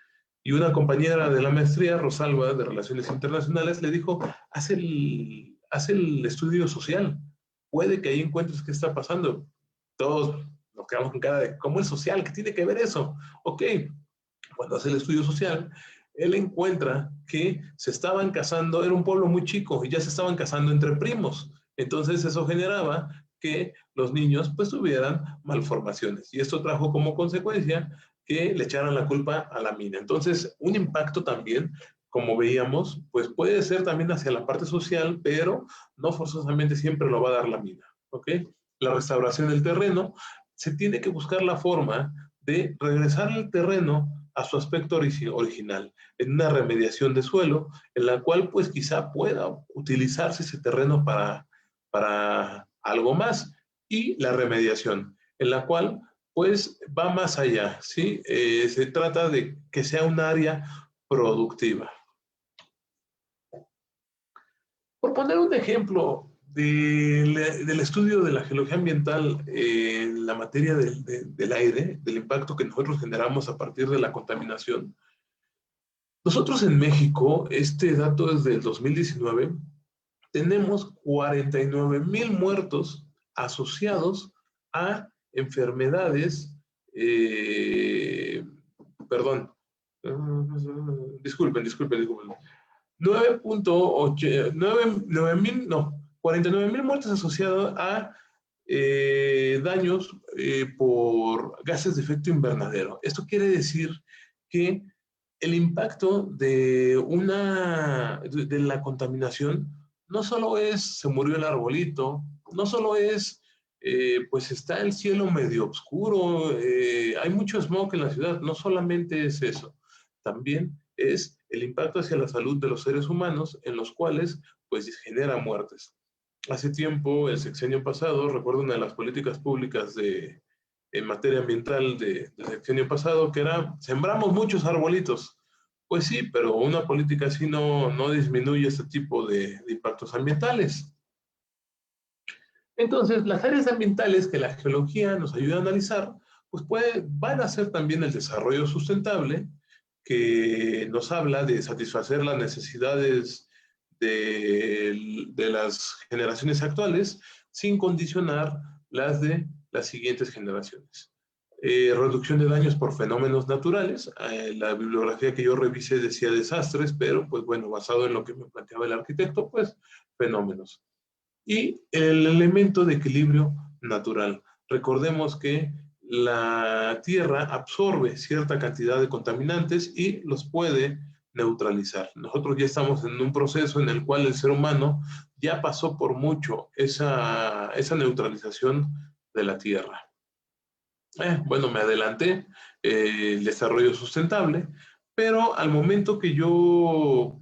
Y una compañera de la maestría, Rosalba, de Relaciones Internacionales, le dijo, haz el estudio social. Puede que ahí encuentres qué está pasando. Todos nos quedamos con cara de, ¿cómo es social? ¿Qué tiene que ver eso? Ok, cuando hace el estudio social, él encuentra que se estaban casando, era un pueblo muy chico y ya se estaban casando entre primos. Entonces eso generaba que los niños pues tuvieran malformaciones y esto trajo como consecuencia que le echaran la culpa a la mina. Entonces un impacto también, como veíamos, pues puede ser también hacia la parte social, pero no forzosamente siempre lo va a dar la mina, ¿ok? La restauración del terreno, se tiene que buscar la forma de regresar al terreno a su aspecto original, en una remediación de suelo, en la cual pues quizá pueda utilizarse ese terreno para algo más, y la remediación, en la cual pues va más allá, ¿sí? Se trata de que sea un área productiva. Por poner un ejemplo del estudio de la geología ambiental en la materia del aire, del impacto que nosotros generamos a partir de la contaminación, nosotros en México, este dato es del 2019, tenemos 49,000 muertos asociados a enfermedades, perdón, disculpen. 49,000 muertes asociadas a daños por gases de efecto invernadero. Esto quiere decir que el impacto de la contaminación no solo es, se murió el arbolito, no solo es, pues está el cielo medio oscuro, hay mucho smog en la ciudad, no solamente es eso, también es el impacto hacia la salud de los seres humanos en los cuales pues genera muertes. Hace tiempo, el sexenio pasado, recuerdo una de las políticas públicas en materia ambiental del sexenio pasado, que era, sembramos muchos arbolitos. Pues sí, pero una política así no disminuye este tipo de impactos ambientales. Entonces, las áreas ambientales que la geología nos ayuda a analizar, pues van a ser también el desarrollo sustentable, que nos habla de satisfacer las necesidades de las generaciones actuales sin condicionar las de las siguientes generaciones. Reducción de daños por fenómenos naturales. La bibliografía que yo revisé decía desastres, pero pues bueno, basado en lo que me planteaba el arquitecto, pues fenómenos. Y el elemento de equilibrio natural. Recordemos que la Tierra absorbe cierta cantidad de contaminantes y los puede neutralizar. Nosotros ya estamos en un proceso en el cual el ser humano ya pasó por mucho esa neutralización de la Tierra. Bueno, me adelanté, el desarrollo sustentable, pero al momento que yo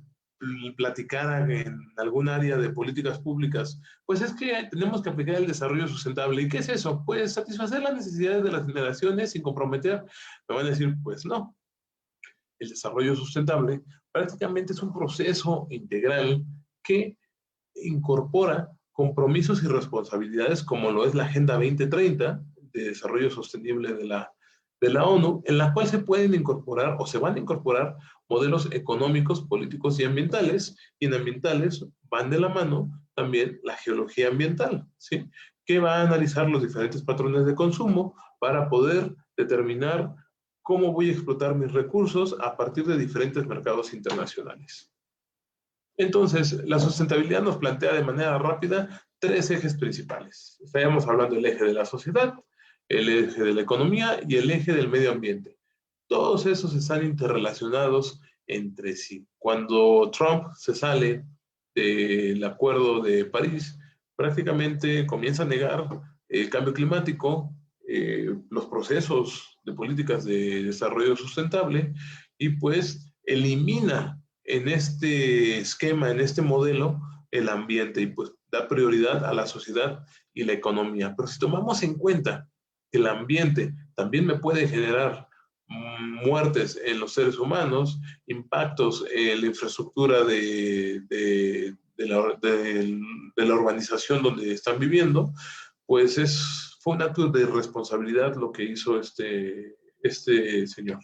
platicara en algún área de políticas públicas, pues es que tenemos que aplicar el desarrollo sustentable. ¿Y qué es eso? Pues satisfacer las necesidades de las generaciones sin comprometer. Me van a decir, pues no. El desarrollo sustentable prácticamente es un proceso integral que incorpora compromisos y responsabilidades como lo es la Agenda 2030 de Desarrollo Sostenible de la ONU, en la cual se pueden incorporar o se van a incorporar modelos económicos, políticos y ambientales, y en ambientales van de la mano también la geología ambiental, ¿sí? Que va a analizar los diferentes patrones de consumo para poder determinar cómo voy a explotar mis recursos a partir de diferentes mercados internacionales. Entonces, la sustentabilidad nos plantea de manera rápida tres ejes principales. Estaríamos hablando del eje de la sociedad, el eje de la economía y el eje del medio ambiente. Todos esos están interrelacionados entre sí. Cuando Trump se sale del Acuerdo de París, prácticamente comienza a negar el cambio climático, los procesos de políticas de desarrollo sustentable y pues elimina en este esquema, en este modelo, el ambiente y pues da prioridad a la sociedad y la economía. Pero si tomamos en cuenta que el ambiente también me puede generar muertes en los seres humanos, impactos en la infraestructura de la urbanización donde están viviendo, pues fue un acto de responsabilidad lo que hizo este señor.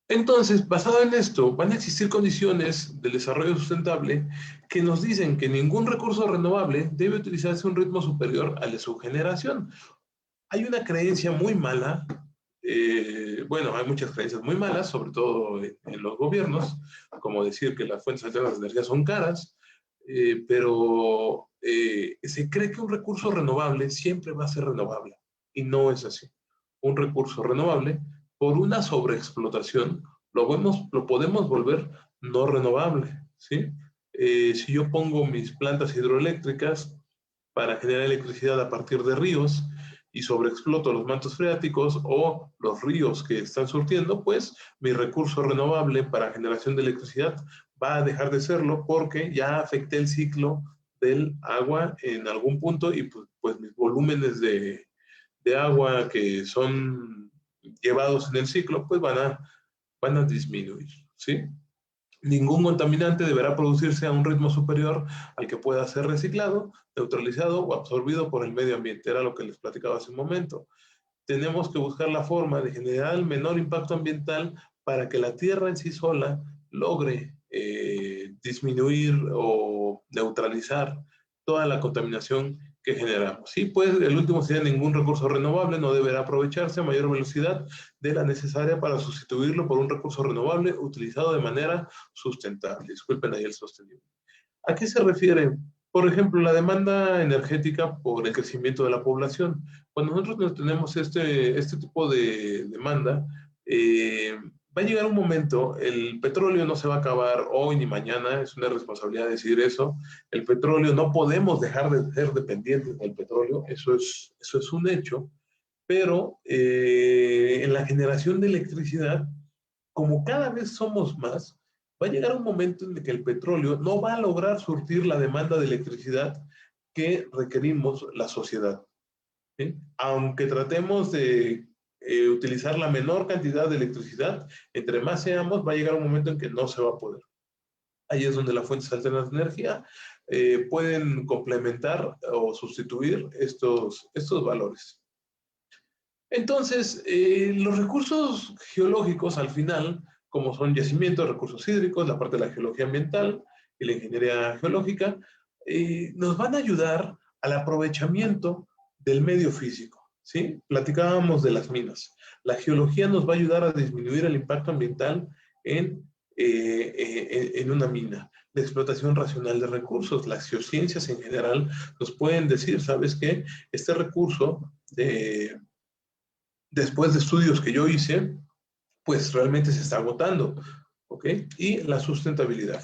Entonces, basado en esto, van a existir condiciones del desarrollo sustentable que nos dicen que ningún recurso renovable debe utilizarse a un ritmo superior al de su generación. Hay una creencia muy mala, bueno, hay muchas creencias muy malas, sobre todo en los gobiernos, como decir que las fuentes alternas de energía son caras, pero se cree que un recurso renovable siempre va a ser renovable, y no es así. Un recurso renovable, por una sobreexplotación, lo podemos volver no renovable, ¿sí? Si yo pongo mis plantas hidroeléctricas para generar electricidad a partir de ríos y sobreexploto los mantos freáticos o los ríos que están surtiendo, pues mi recurso renovable para generación de electricidad va a dejar de serlo porque ya afecté el ciclo del agua en algún punto y pues mis volúmenes de agua que son llevados en el ciclo, pues van a disminuir, ¿sí? Ningún contaminante deberá producirse a un ritmo superior al que pueda ser reciclado, neutralizado o absorbido por el medio ambiente. Era lo que les platicaba hace un momento. Tenemos que buscar la forma de generar el menor impacto ambiental para que la Tierra en sí sola logre disminuir o neutralizar toda la contaminación que generamos. Sí, pues el último sería ningún recurso renovable no deberá aprovecharse a mayor velocidad de la necesaria para sustituirlo por un recurso renovable utilizado de manera sustentable. Disculpen ahí el sostenible. ¿A qué se refiere? Por ejemplo, la demanda energética por el crecimiento de la población. Cuando nosotros tenemos este tipo de demanda, va a llegar un momento, el petróleo no se va a acabar hoy ni mañana, es una responsabilidad decir eso. El petróleo, no podemos dejar de ser dependientes del petróleo, eso es un hecho, pero en la generación de electricidad, como cada vez somos más, va a llegar un momento en el que el petróleo no va a lograr surtir la demanda de electricidad que requerimos la sociedad, ¿sí? Aunque tratemos de utilizar la menor cantidad de electricidad, entre más seamos, va a llegar un momento en que no se va a poder. ahí es donde las fuentes alternas de energía pueden complementar o sustituir estos valores. Entonces, los recursos geológicos al final, como son yacimientos, recursos hídricos, la parte de la geología ambiental y la ingeniería geológica, nos van a ayudar al aprovechamiento del medio físico, ¿sí? Platicábamos de las minas. La geología nos va a ayudar a disminuir el impacto ambiental en una mina. La explotación racional de recursos, las geociencias en general nos pueden decir, ¿sabes qué? Este recurso después de estudios que yo hice, pues realmente se está agotando, ¿ok? Y la sustentabilidad.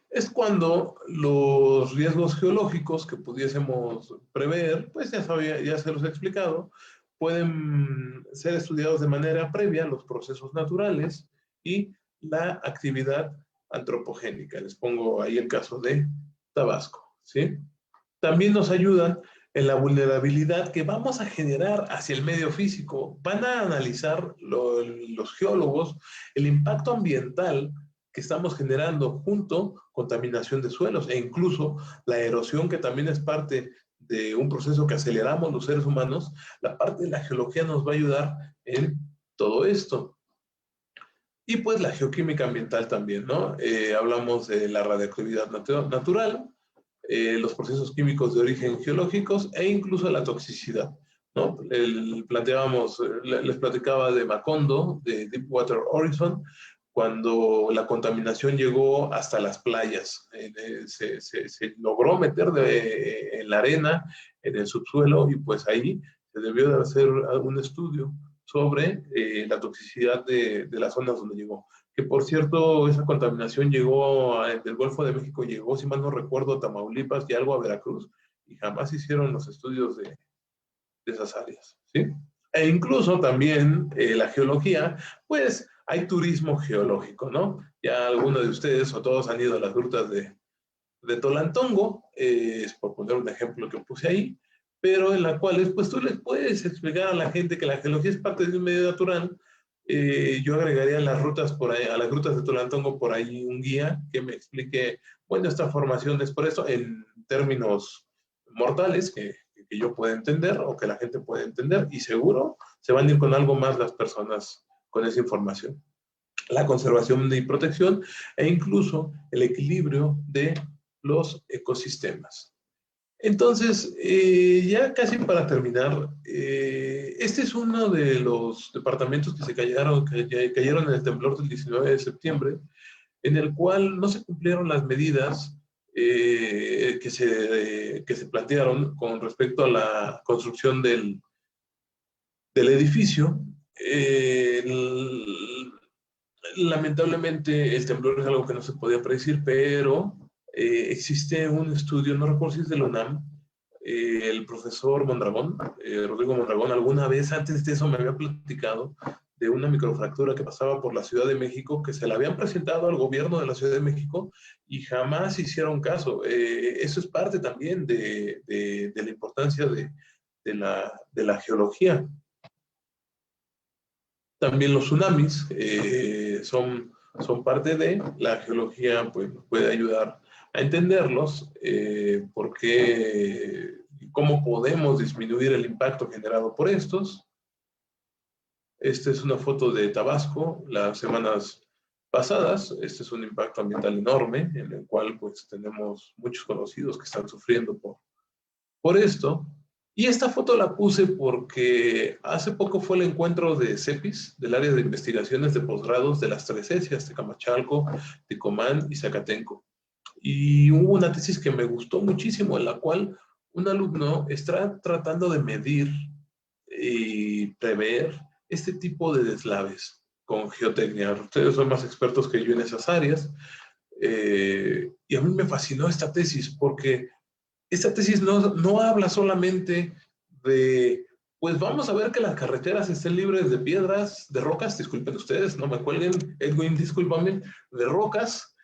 Es cuando los riesgos geológicos que pudiésemos prever, pues ya se los he explicado, pueden ser estudiados de manera previa los procesos naturales y la actividad antropogénica. Les pongo ahí el caso de Tabasco, ¿sí? También nos ayudan en la vulnerabilidad que vamos a generar hacia el medio físico. Van a analizar los geólogos el impacto ambiental que estamos generando junto contaminación de suelos e incluso la erosión, que también es parte de un proceso que aceleramos los seres humanos. La parte de la geología nos va a ayudar en todo esto. Y pues la geoquímica ambiental también, ¿no? Hablamos de la radioactividad natural, los procesos químicos de origen geológicos e incluso la toxicidad, ¿no? Les platicaba de Macondo, de Deepwater Horizon, cuando la contaminación llegó hasta las playas. Se logró meter en la arena, en el subsuelo, y pues ahí se debió de hacer un estudio sobre la toxicidad de las zonas donde llegó. Que por cierto, esa contaminación llegó del Golfo de México, llegó, si mal no recuerdo, a Tamaulipas y algo a Veracruz, y jamás hicieron los estudios de esas áreas, ¿sí? E incluso también la geología, pues hay turismo geológico, ¿no? Ya algunos de ustedes o todos han ido a las grutas de Tolantongo, es por poner un ejemplo que puse ahí, pero en la cual pues tú les puedes explicar a la gente que la geología es parte de un medio natural. Yo agregaría las rutas por ahí, a las grutas de Tolantongo por ahí un guía que me explique, bueno, esta formación es por esto en términos mortales que yo pueda entender o que la gente pueda entender, y seguro se van a ir con algo más las personas con esa información. La conservación y protección e incluso el equilibrio de los ecosistemas. Entonces, ya casi para terminar, este es uno de los departamentos que cayeron en el temblor del 19 de septiembre, en el cual no se cumplieron las medidas que se plantearon con respecto a la construcción del edificio. Lamentablemente el temblor es algo que no se podía predecir, pero existe un estudio, no recuerdo si es de la UNAM, el profesor Mondragón, Rodrigo Mondragón, alguna vez antes de eso me había platicado de una microfractura que pasaba por la Ciudad de México, que se la habían presentado al gobierno de la Ciudad de México y jamás hicieron caso. Eso es parte también de la importancia de la geología. También los tsunamis son parte de la geología, pues puede ayudar a entenderlos, cómo podemos disminuir el impacto generado por estos. Esta es una foto de Tabasco las semanas pasadas. Este es un impacto ambiental enorme en el cual pues tenemos muchos conocidos que están sufriendo por esto. Y esta foto la puse porque hace poco fue el encuentro de CEPIS, del área de investigaciones de posgrados de las tres ESIAs, Tecamachalco, Ticomán y Zacatenco. Y hubo una tesis que me gustó muchísimo, en la cual un alumno está tratando de medir y prever este tipo de deslaves con geotecnia. Ustedes son más expertos que yo en esas áreas. Y a mí me fascinó esta tesis porque esta tesis no habla solamente de, pues vamos a ver que las carreteras estén libres de piedras, de rocas, disculpen ustedes, no me cuelguen, Edwin, discúlpame, de rocas,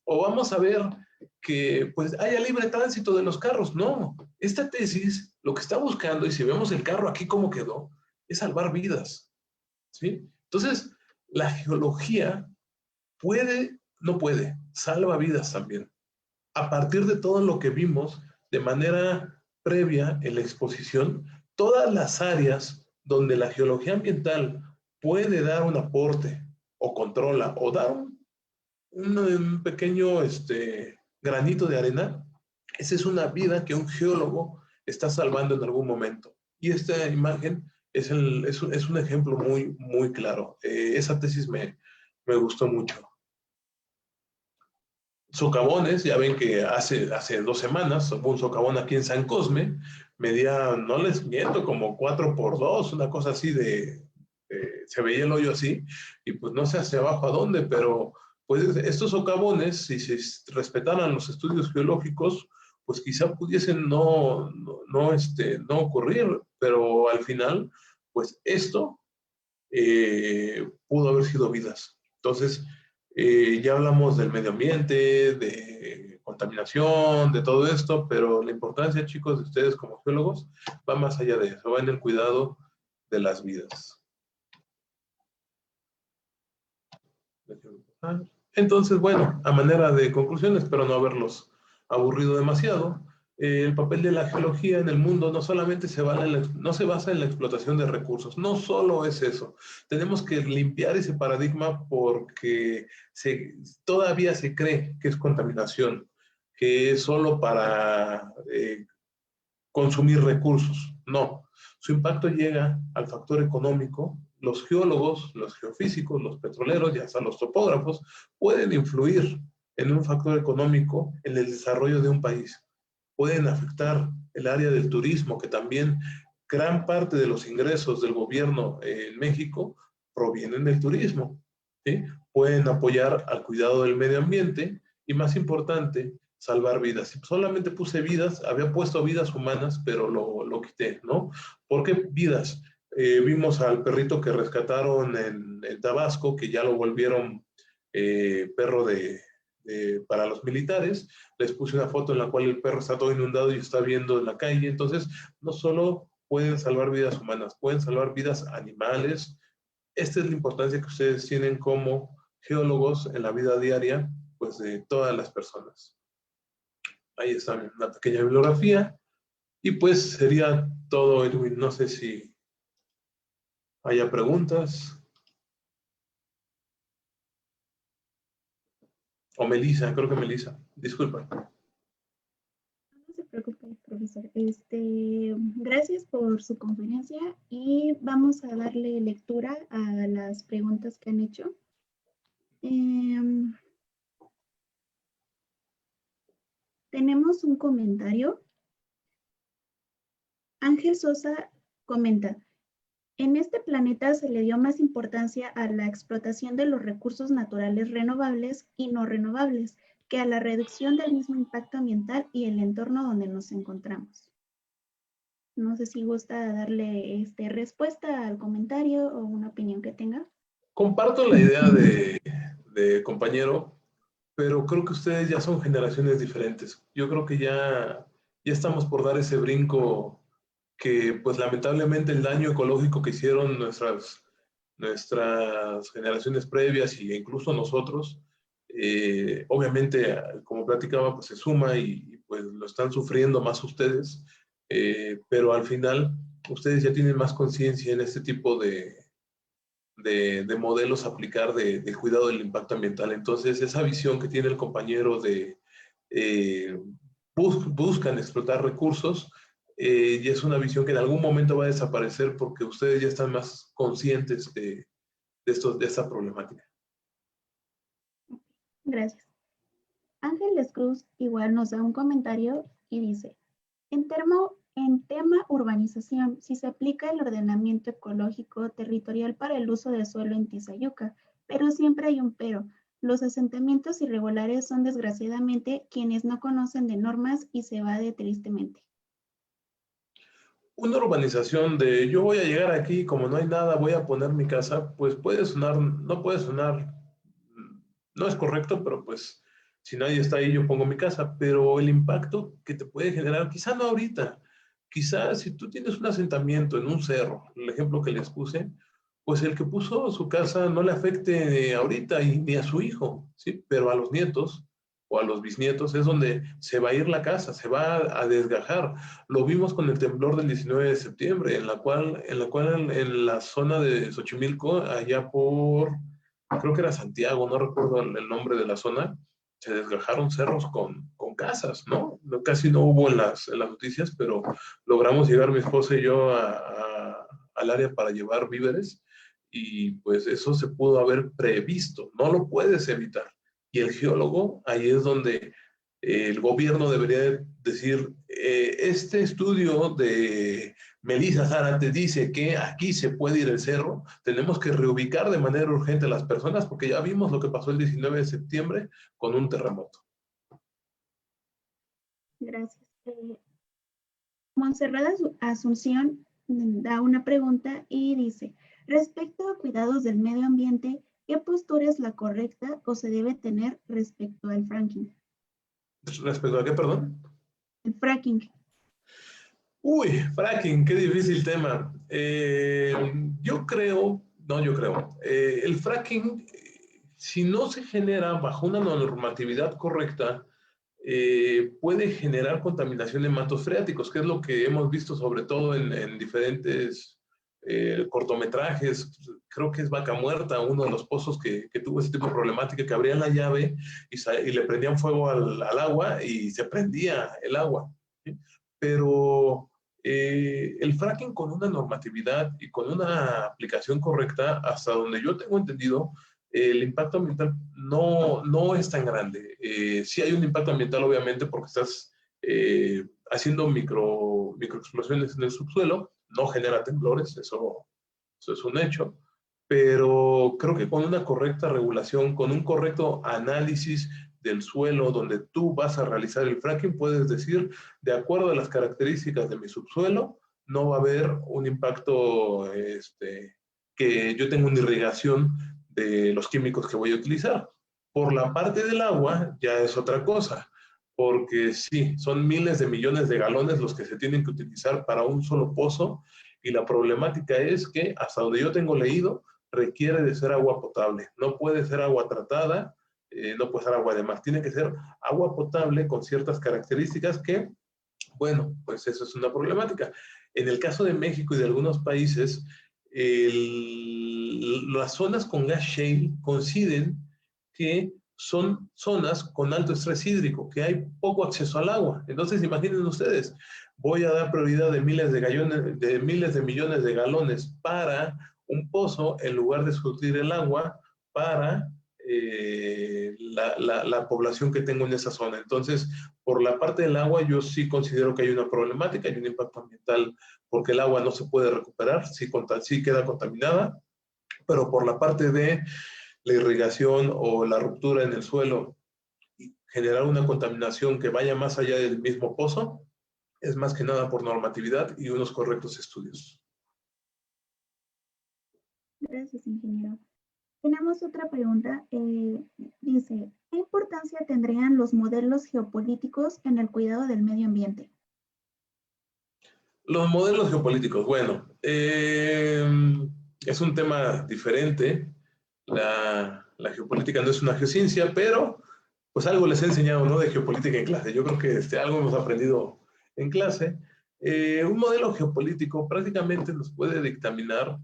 o vamos a ver que pues haya libre tránsito de los carros. No, esta tesis lo que está buscando, y si vemos el carro aquí cómo quedó, es salvar vidas, ¿sí? Entonces, La geología no puede, salva vidas también. A partir de todo lo que vimos de manera previa en la exposición, todas las áreas donde la geología ambiental puede dar un aporte o controla o dar un pequeño granito de arena, esa es una vida que un geólogo está salvando en algún momento. Y esta imagen es un ejemplo muy, muy claro. Esa tesis me gustó mucho. Socavones, ya ven que hace 2 semanas hubo un socavón aquí en San Cosme, medía, no les miento, como 4x2, una cosa así se veía el hoyo así, y pues no sé hacia abajo a dónde, pero pues estos socavones, si se respetaran los estudios geológicos, pues quizá pudiesen no ocurrir, pero al final, pues esto pudo haber sido vidas. Entonces, ya hablamos del medio ambiente, de contaminación, de todo esto, pero la importancia, chicos, de ustedes como geólogos va más allá de eso, va en el cuidado de las vidas. Entonces, bueno, a manera de conclusión, espero no haberlos aburrido demasiado. El papel de la geología en el mundo no solamente no se basa en la explotación de recursos, no solo es eso. Tenemos que limpiar ese paradigma porque todavía se cree que es contaminación, que es solo para consumir recursos. No, su impacto llega al factor económico. Los geólogos, los geofísicos, los petroleros y hasta los topógrafos pueden influir en un factor económico en el desarrollo de un país. Pueden afectar el área del turismo, que también gran parte de los ingresos del gobierno en México provienen del turismo. ¿Sí? Pueden apoyar al cuidado del medio ambiente y, más importante, salvar vidas. Si solamente puse vidas, había puesto vidas humanas, pero lo quité, ¿no? ¿Por qué vidas? Vimos al perrito que rescataron en Tabasco, que ya lo volvieron perro para los militares. Les puse una foto en la cual el perro está todo inundado y está viendo en la calle. Entonces, no solo pueden salvar vidas humanas, pueden salvar vidas animales. Esta es la importancia que ustedes tienen como geólogos en la vida diaria, pues de todas las personas. Ahí está una pequeña bibliografía. Y pues sería todo, Edwin. No sé si haya preguntas. O Melissa, creo que Melissa. Disculpa. No se preocupe, profesor. Gracias por su conferencia y vamos a darle lectura a las preguntas que han hecho. Tenemos un comentario. Ángel Sosa comenta, en este planeta se le dio más importancia a la explotación de los recursos naturales renovables y no renovables que a la reducción del mismo impacto ambiental y el entorno donde nos encontramos. No sé si gusta darle respuesta al comentario o una opinión que tenga. Comparto la idea de compañero, pero creo que ustedes ya son generaciones diferentes. Yo creo que ya estamos por dar ese brinco que, pues lamentablemente, el daño ecológico que hicieron nuestras generaciones previas e incluso nosotros, obviamente, como platicaba, pues se suma y pues lo están sufriendo más ustedes, pero al final ustedes ya tienen más conciencia en este tipo de modelos a aplicar de cuidado del impacto ambiental. Entonces, esa visión que tiene el compañero de buscan explotar recursos, y es una visión que en algún momento va a desaparecer porque ustedes ya están más conscientes de esta problemática. Gracias. Ángeles Cruz igual nos da un comentario y dice, en tema urbanización, si se aplica el ordenamiento ecológico territorial para el uso del suelo en Tizayuca, pero siempre hay un pero. Los asentamientos irregulares son desgraciadamente quienes no conocen de normas y se evade tristemente. Una urbanización de yo voy a llegar aquí, como no hay nada, voy a poner mi casa, pues puede sonar, no puede sonar, no es correcto, pero pues si nadie está ahí, yo pongo mi casa, pero el impacto que te puede generar, quizá no ahorita, quizá si tú tienes un asentamiento en un cerro, el ejemplo que les puse, pues el que puso su casa no le afecte ahorita y ni a su hijo, ¿sí? Pero a los nietos o a los bisnietos es donde se va a ir la casa, se va a desgajar. Lo vimos con el temblor del 19 de septiembre, en la zona de Xochimilco, allá por, creo que era Santiago, no recuerdo el nombre de la zona, se desgajaron cerros con casas, ¿no? Casi no hubo en las noticias, pero logramos llegar mi esposa y yo al área para llevar víveres y pues eso se pudo haber previsto, no lo puedes evitar. Y el geólogo, ahí es donde el gobierno debería decir, este estudio de Melissa Zárate dice que aquí se puede ir el cerro, tenemos que reubicar de manera urgente a las personas porque ya vimos lo que pasó el 19 de septiembre con un terremoto. Gracias. Montserrat Asunción da una pregunta y dice, respecto a cuidados del medio ambiente, ¿qué postura es la correcta o se debe tener respecto al fracking? ¿Respecto a qué, perdón? El fracking. Uy, fracking, qué difícil tema. Yo creo, el fracking, si no se genera bajo una normatividad correcta, puede generar contaminación de mantos freáticos, que es lo que hemos visto sobre todo en diferentes cortometrajes. Creo que es Vaca Muerta, uno de los pozos que tuvo ese tipo de problemática, que abrían la llave y le prendían fuego al agua y se prendía el agua, ¿sí? Pero el fracking con una normatividad y con una aplicación correcta, hasta donde yo tengo entendido, el impacto ambiental no es tan grande. Sí hay un impacto ambiental, obviamente, porque estás haciendo microexplosiones en el subsuelo, no genera temblores, eso es un hecho, pero creo que con una correcta regulación, con un correcto análisis del suelo donde tú vas a realizar el fracking, puedes decir, de acuerdo a las características de mi subsuelo, no va a haber un impacto que yo tenga una irrigación de los químicos que voy a utilizar. Por la parte del agua ya es otra cosa, porque sí, son miles de millones de galones los que se tienen que utilizar para un solo pozo y la problemática es que, hasta donde yo tengo leído, requiere de ser agua potable. No puede ser agua tratada, no puede ser agua de mar, tiene que ser agua potable con ciertas características que, bueno, pues eso es una problemática. En el caso de México y de algunos países, las zonas con gas shale coinciden que son zonas con alto estrés hídrico, que hay poco acceso al agua. Entonces, imaginen ustedes, voy a dar prioridad de miles de millones de galones para un pozo en lugar de surtir el agua para la población que tengo en esa zona. Entonces, por la parte del agua, yo sí considero que hay una problemática, hay un impacto ambiental porque el agua no se puede recuperar, sí queda contaminada, pero por la parte de la irrigación o la ruptura en el suelo y generar una contaminación que vaya más allá del mismo pozo, es más que nada por normatividad y unos correctos estudios. Gracias, ingeniero. Tenemos otra pregunta. Dice, ¿qué importancia tendrían los modelos geopolíticos en el cuidado del medio ambiente? Los modelos geopolíticos, bueno, es un tema diferente. La geopolítica no es una geociencia, pero pues algo les he enseñado, ¿no? De geopolítica en clase. Yo creo que algo hemos aprendido en clase. Un modelo geopolítico prácticamente nos puede dictaminar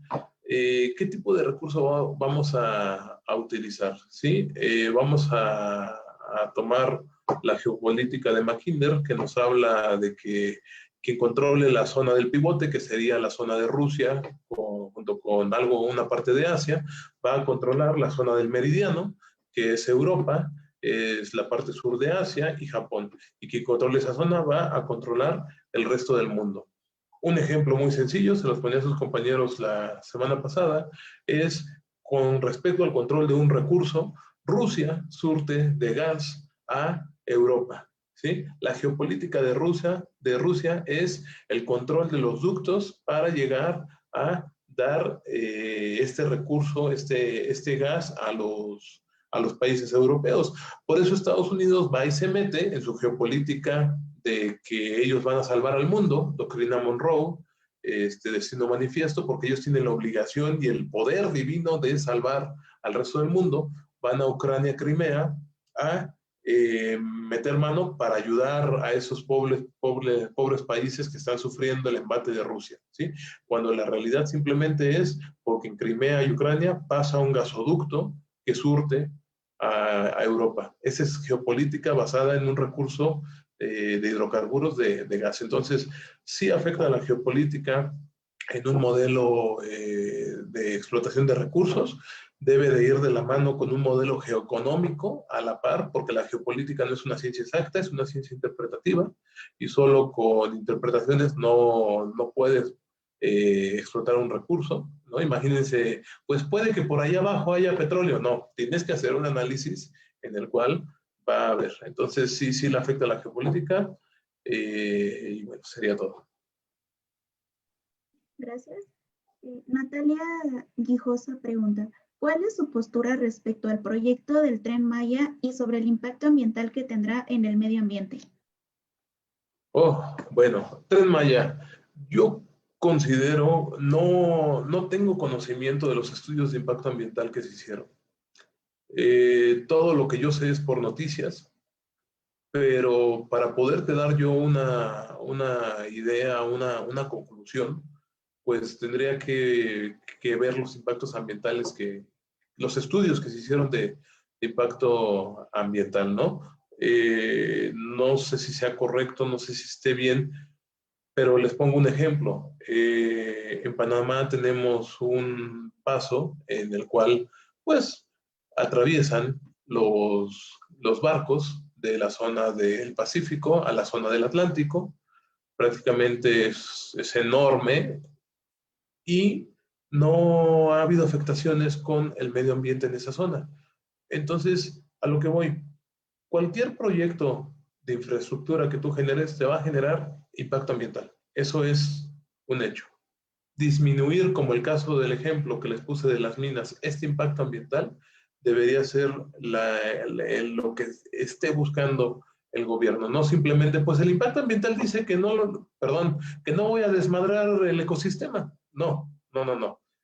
qué tipo de recurso vamos a utilizar, ¿sí? Vamos a tomar la geopolítica de Mackinder, que nos habla de que quien controle la zona del pivote, que sería la zona de Rusia, junto con una parte de Asia, va a controlar la zona del meridiano, que es Europa, es la parte sur de Asia y Japón. Y quien controle esa zona va a controlar el resto del mundo. Un ejemplo muy sencillo, se los ponía a sus compañeros la semana pasada, es con respecto al control de un recurso, Rusia surte de gas a Europa. ¿Sí? La geopolítica de Rusia es el control de los ductos para llegar a dar este recurso, este gas a los países europeos. Por eso Estados Unidos va y se mete en su geopolítica de que ellos van a salvar al mundo, doctrina Monroe, destino manifiesto, porque ellos tienen la obligación y el poder divino de salvar al resto del mundo. Van a Ucrania, Crimea, a meter mano para ayudar a esos pobres países que están sufriendo el embate de Rusia, ¿sí? Cuando la realidad simplemente es porque en Crimea y Ucrania pasa un gasoducto que surte a Europa. Esa es geopolítica basada en un recurso de hidrocarburos de gas. Entonces, sí afecta a la geopolítica en un modelo de explotación de recursos. Debe de ir de la mano con un modelo geoeconómico a la par, porque la geopolítica no es una ciencia exacta, es una ciencia interpretativa, y solo con interpretaciones no puedes explotar un recurso, ¿no? Imagínense, pues puede que por ahí abajo haya petróleo. No, tienes que hacer un análisis en el cual va a haber. Entonces, sí le afecta a la geopolítica, y bueno, sería todo. Gracias. Natalia Guijosa pregunta, ¿cuál es su postura respecto al proyecto del Tren Maya y sobre el impacto ambiental que tendrá en el medio ambiente? Oh, bueno, Tren Maya. Yo considero, no tengo conocimiento de los estudios de impacto ambiental que se hicieron. Todo lo que yo sé es por noticias, pero para poderte dar yo una idea, una conclusión, pues tendría que ver los impactos ambientales los estudios que se hicieron de impacto ambiental, ¿no? No sé si sea correcto, no sé si esté bien, pero les pongo un ejemplo. En Panamá tenemos un paso en el cual, pues, atraviesan los barcos de la zona del Pacífico a la zona del Atlántico. Prácticamente es enorme y no ha habido afectaciones con el medio ambiente en esa zona. Entonces, a lo que voy, cualquier proyecto de infraestructura que tú generes te va a generar impacto ambiental. Eso es un hecho. Disminuir, como el caso del ejemplo que les puse de las minas, este impacto ambiental debería ser lo que esté buscando el gobierno. No simplemente, pues el impacto ambiental dice que que no voy a desmadrar el ecosistema. No.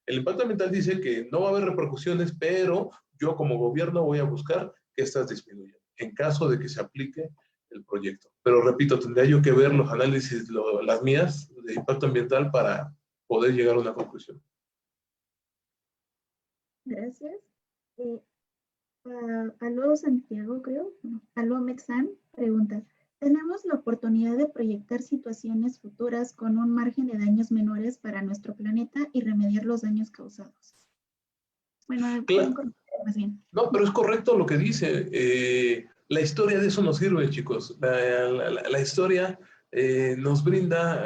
El impacto ambiental dice que no va a haber repercusiones, pero yo como gobierno voy a buscar que estas disminuyan en caso de que se aplique el proyecto. Pero repito, tendría yo que ver los análisis, las mías de impacto ambiental para poder llegar a una conclusión. Gracias. Aló Santiago, creo. No, Aló Mexan pregunta, ¿tenemos la oportunidad de proyectar situaciones futuras con un margen de daños menores para nuestro planeta y remediar los daños causados? Bueno, pueden contestar más bien. No, pero es correcto lo que dice. La historia de eso nos sirve, chicos. La historia nos brinda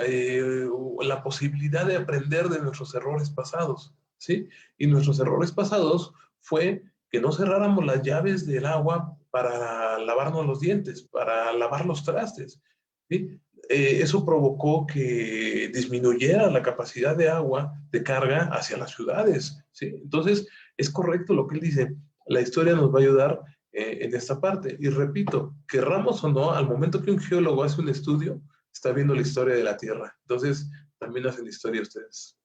la posibilidad de aprender de nuestros errores pasados, ¿sí? Y nuestros errores pasados fue que no cerráramos las llaves del agua para lavarnos los dientes, para lavar los trastes, ¿sí? Eso provocó que disminuyera la capacidad de agua de carga hacia las ciudades, ¿sí? Entonces, es correcto lo que él dice. La historia nos va a ayudar en esta parte. Y repito, querramos o no, al momento que un geólogo hace un estudio, está viendo la historia de la Tierra. Entonces, también hacen historia ustedes.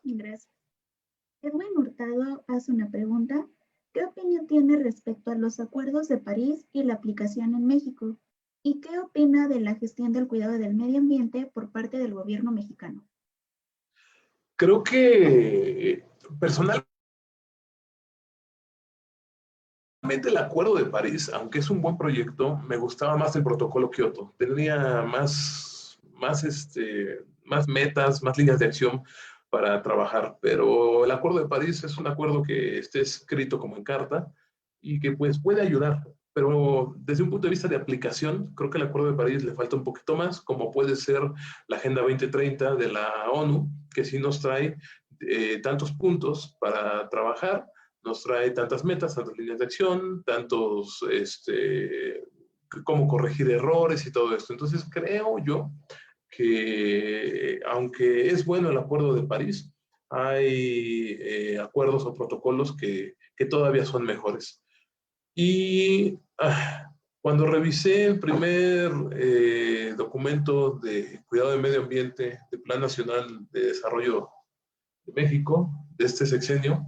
Gracias. Edwin Hurtado hace una pregunta. ¿Qué opinión tiene respecto a los acuerdos de París y la aplicación en México? ¿Y qué opina de la gestión del cuidado del medio ambiente por parte del gobierno mexicano? Creo que personalmente el Acuerdo de París, aunque es un buen proyecto, me gustaba más el protocolo Kioto. Tenía más metas, más líneas de acción para trabajar, pero el Acuerdo de París es un acuerdo que esté escrito como en carta y que pues puede ayudar, pero desde un punto de vista de aplicación, creo que el Acuerdo de París le falta un poquito más, como puede ser la Agenda 2030 de la ONU, que sí nos trae tantos puntos para trabajar, nos trae tantas metas, tantas líneas de acción, cómo corregir errores y todo esto. Entonces creo yo que aunque es bueno el Acuerdo de París, hay acuerdos o protocolos que todavía son mejores. Y Cuando revisé el primer documento de cuidado del medio ambiente del Plan Nacional de Desarrollo de México, de este sexenio,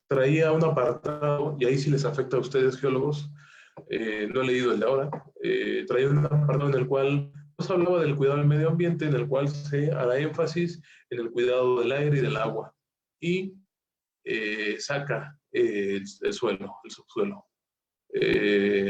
traía un apartado, y ahí sí les afecta a ustedes geólogos, no he leído el de ahora, traía un apartado en el cual nos hablaba del cuidado del medio ambiente, en el cual se hará énfasis en el cuidado del aire y del agua, y saca el suelo, el subsuelo.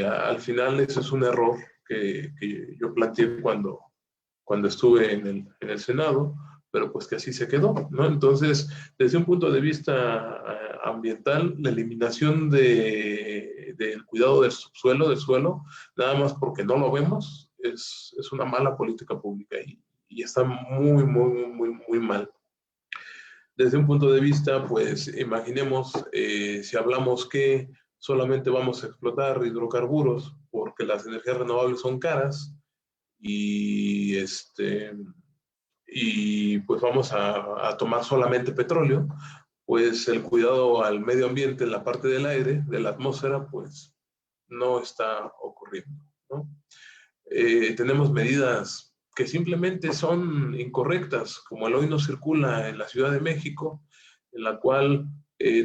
Al final eso es un error que yo planteé cuando estuve en el Senado, pero pues que así se quedó, ¿no? Entonces, desde un punto de vista ambiental, la eliminación del cuidado del subsuelo, del suelo, nada más porque no lo vemos, es una mala política pública y está muy, muy, muy, muy mal. Desde un punto de vista, pues imaginemos si hablamos que solamente vamos a explotar hidrocarburos porque las energías renovables son caras y, y pues vamos a tomar solamente petróleo, pues el cuidado al medio ambiente en la parte del aire, de la atmósfera, pues no está ocurriendo, ¿no? Tenemos medidas que simplemente son incorrectas, como el hoy no circula en la Ciudad de México, en la cual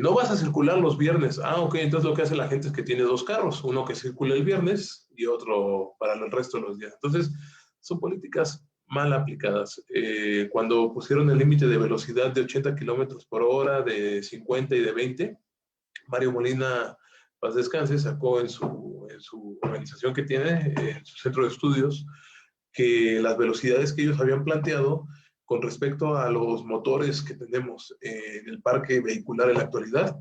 no vas a circular los viernes. Ah, ok, entonces lo que hace la gente es que tiene dos carros, uno que circula el viernes y otro para el resto de los días. Entonces, son políticas mal aplicadas. Cuando pusieron el límite de velocidad de 80 kilómetros por hora, de 50 y de 20, Mario Molina, paz descanse, sacó en su organización que tiene, en su centro de estudios, que las velocidades que ellos habían planteado con respecto a los motores que tenemos en el parque vehicular en la actualidad,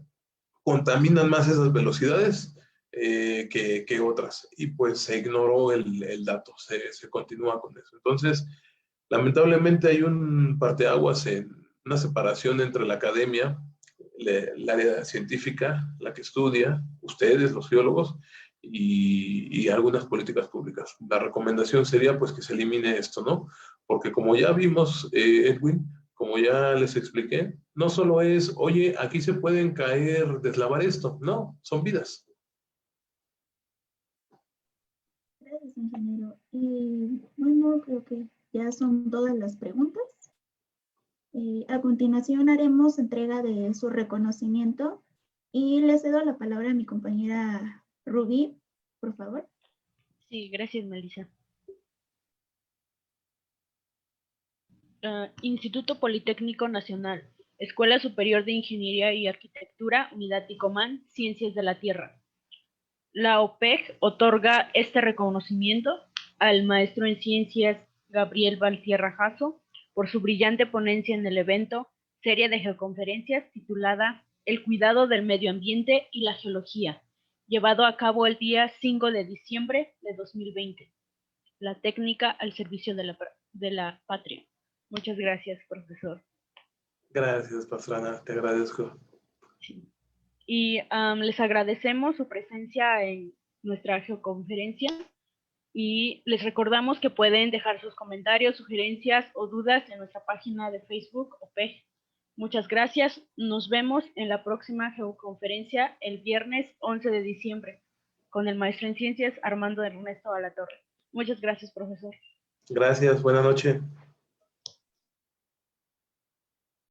contaminan más esas velocidades que otras. Y pues se ignoró el dato, se continúa con eso. Entonces, lamentablemente hay un parteaguas en una separación entre la academia, el área científica, la que estudia, ustedes, los geólogos, y algunas políticas públicas. La recomendación sería pues que se elimine esto, ¿no? Porque como ya vimos, Edwin, como ya les expliqué, no solo es, oye, aquí se pueden caer, deslavar esto, no, son vidas. Gracias, ingeniero. Y bueno, creo que ya son todas las preguntas. A continuación haremos entrega de su reconocimiento y le cedo la palabra a mi compañera Rubí, por favor. Sí, gracias, Melissa. Instituto Politécnico Nacional, Escuela Superior de Ingeniería y Arquitectura, Unidad Ticomán, Ciencias de la Tierra. La OPEG otorga este reconocimiento al maestro en ciencias Gabriel Valtierra Jasso por su brillante ponencia en el evento Serie de Geoconferencias titulada El cuidado del medio ambiente y la geología, llevado a cabo el día 5 de diciembre de 2020. La técnica al servicio de la patria. Muchas gracias, profesor. Gracias, Pastrana, te agradezco. Sí. Y les agradecemos su presencia en nuestra geoconferencia y les recordamos que pueden dejar sus comentarios, sugerencias o dudas en nuestra página de Facebook OPEG. Muchas gracias. Nos vemos en la próxima geoconferencia el viernes 11 de diciembre con el maestro en ciencias Armando Ernesto Alatorre. Muchas gracias, profesor. Gracias, buena noche.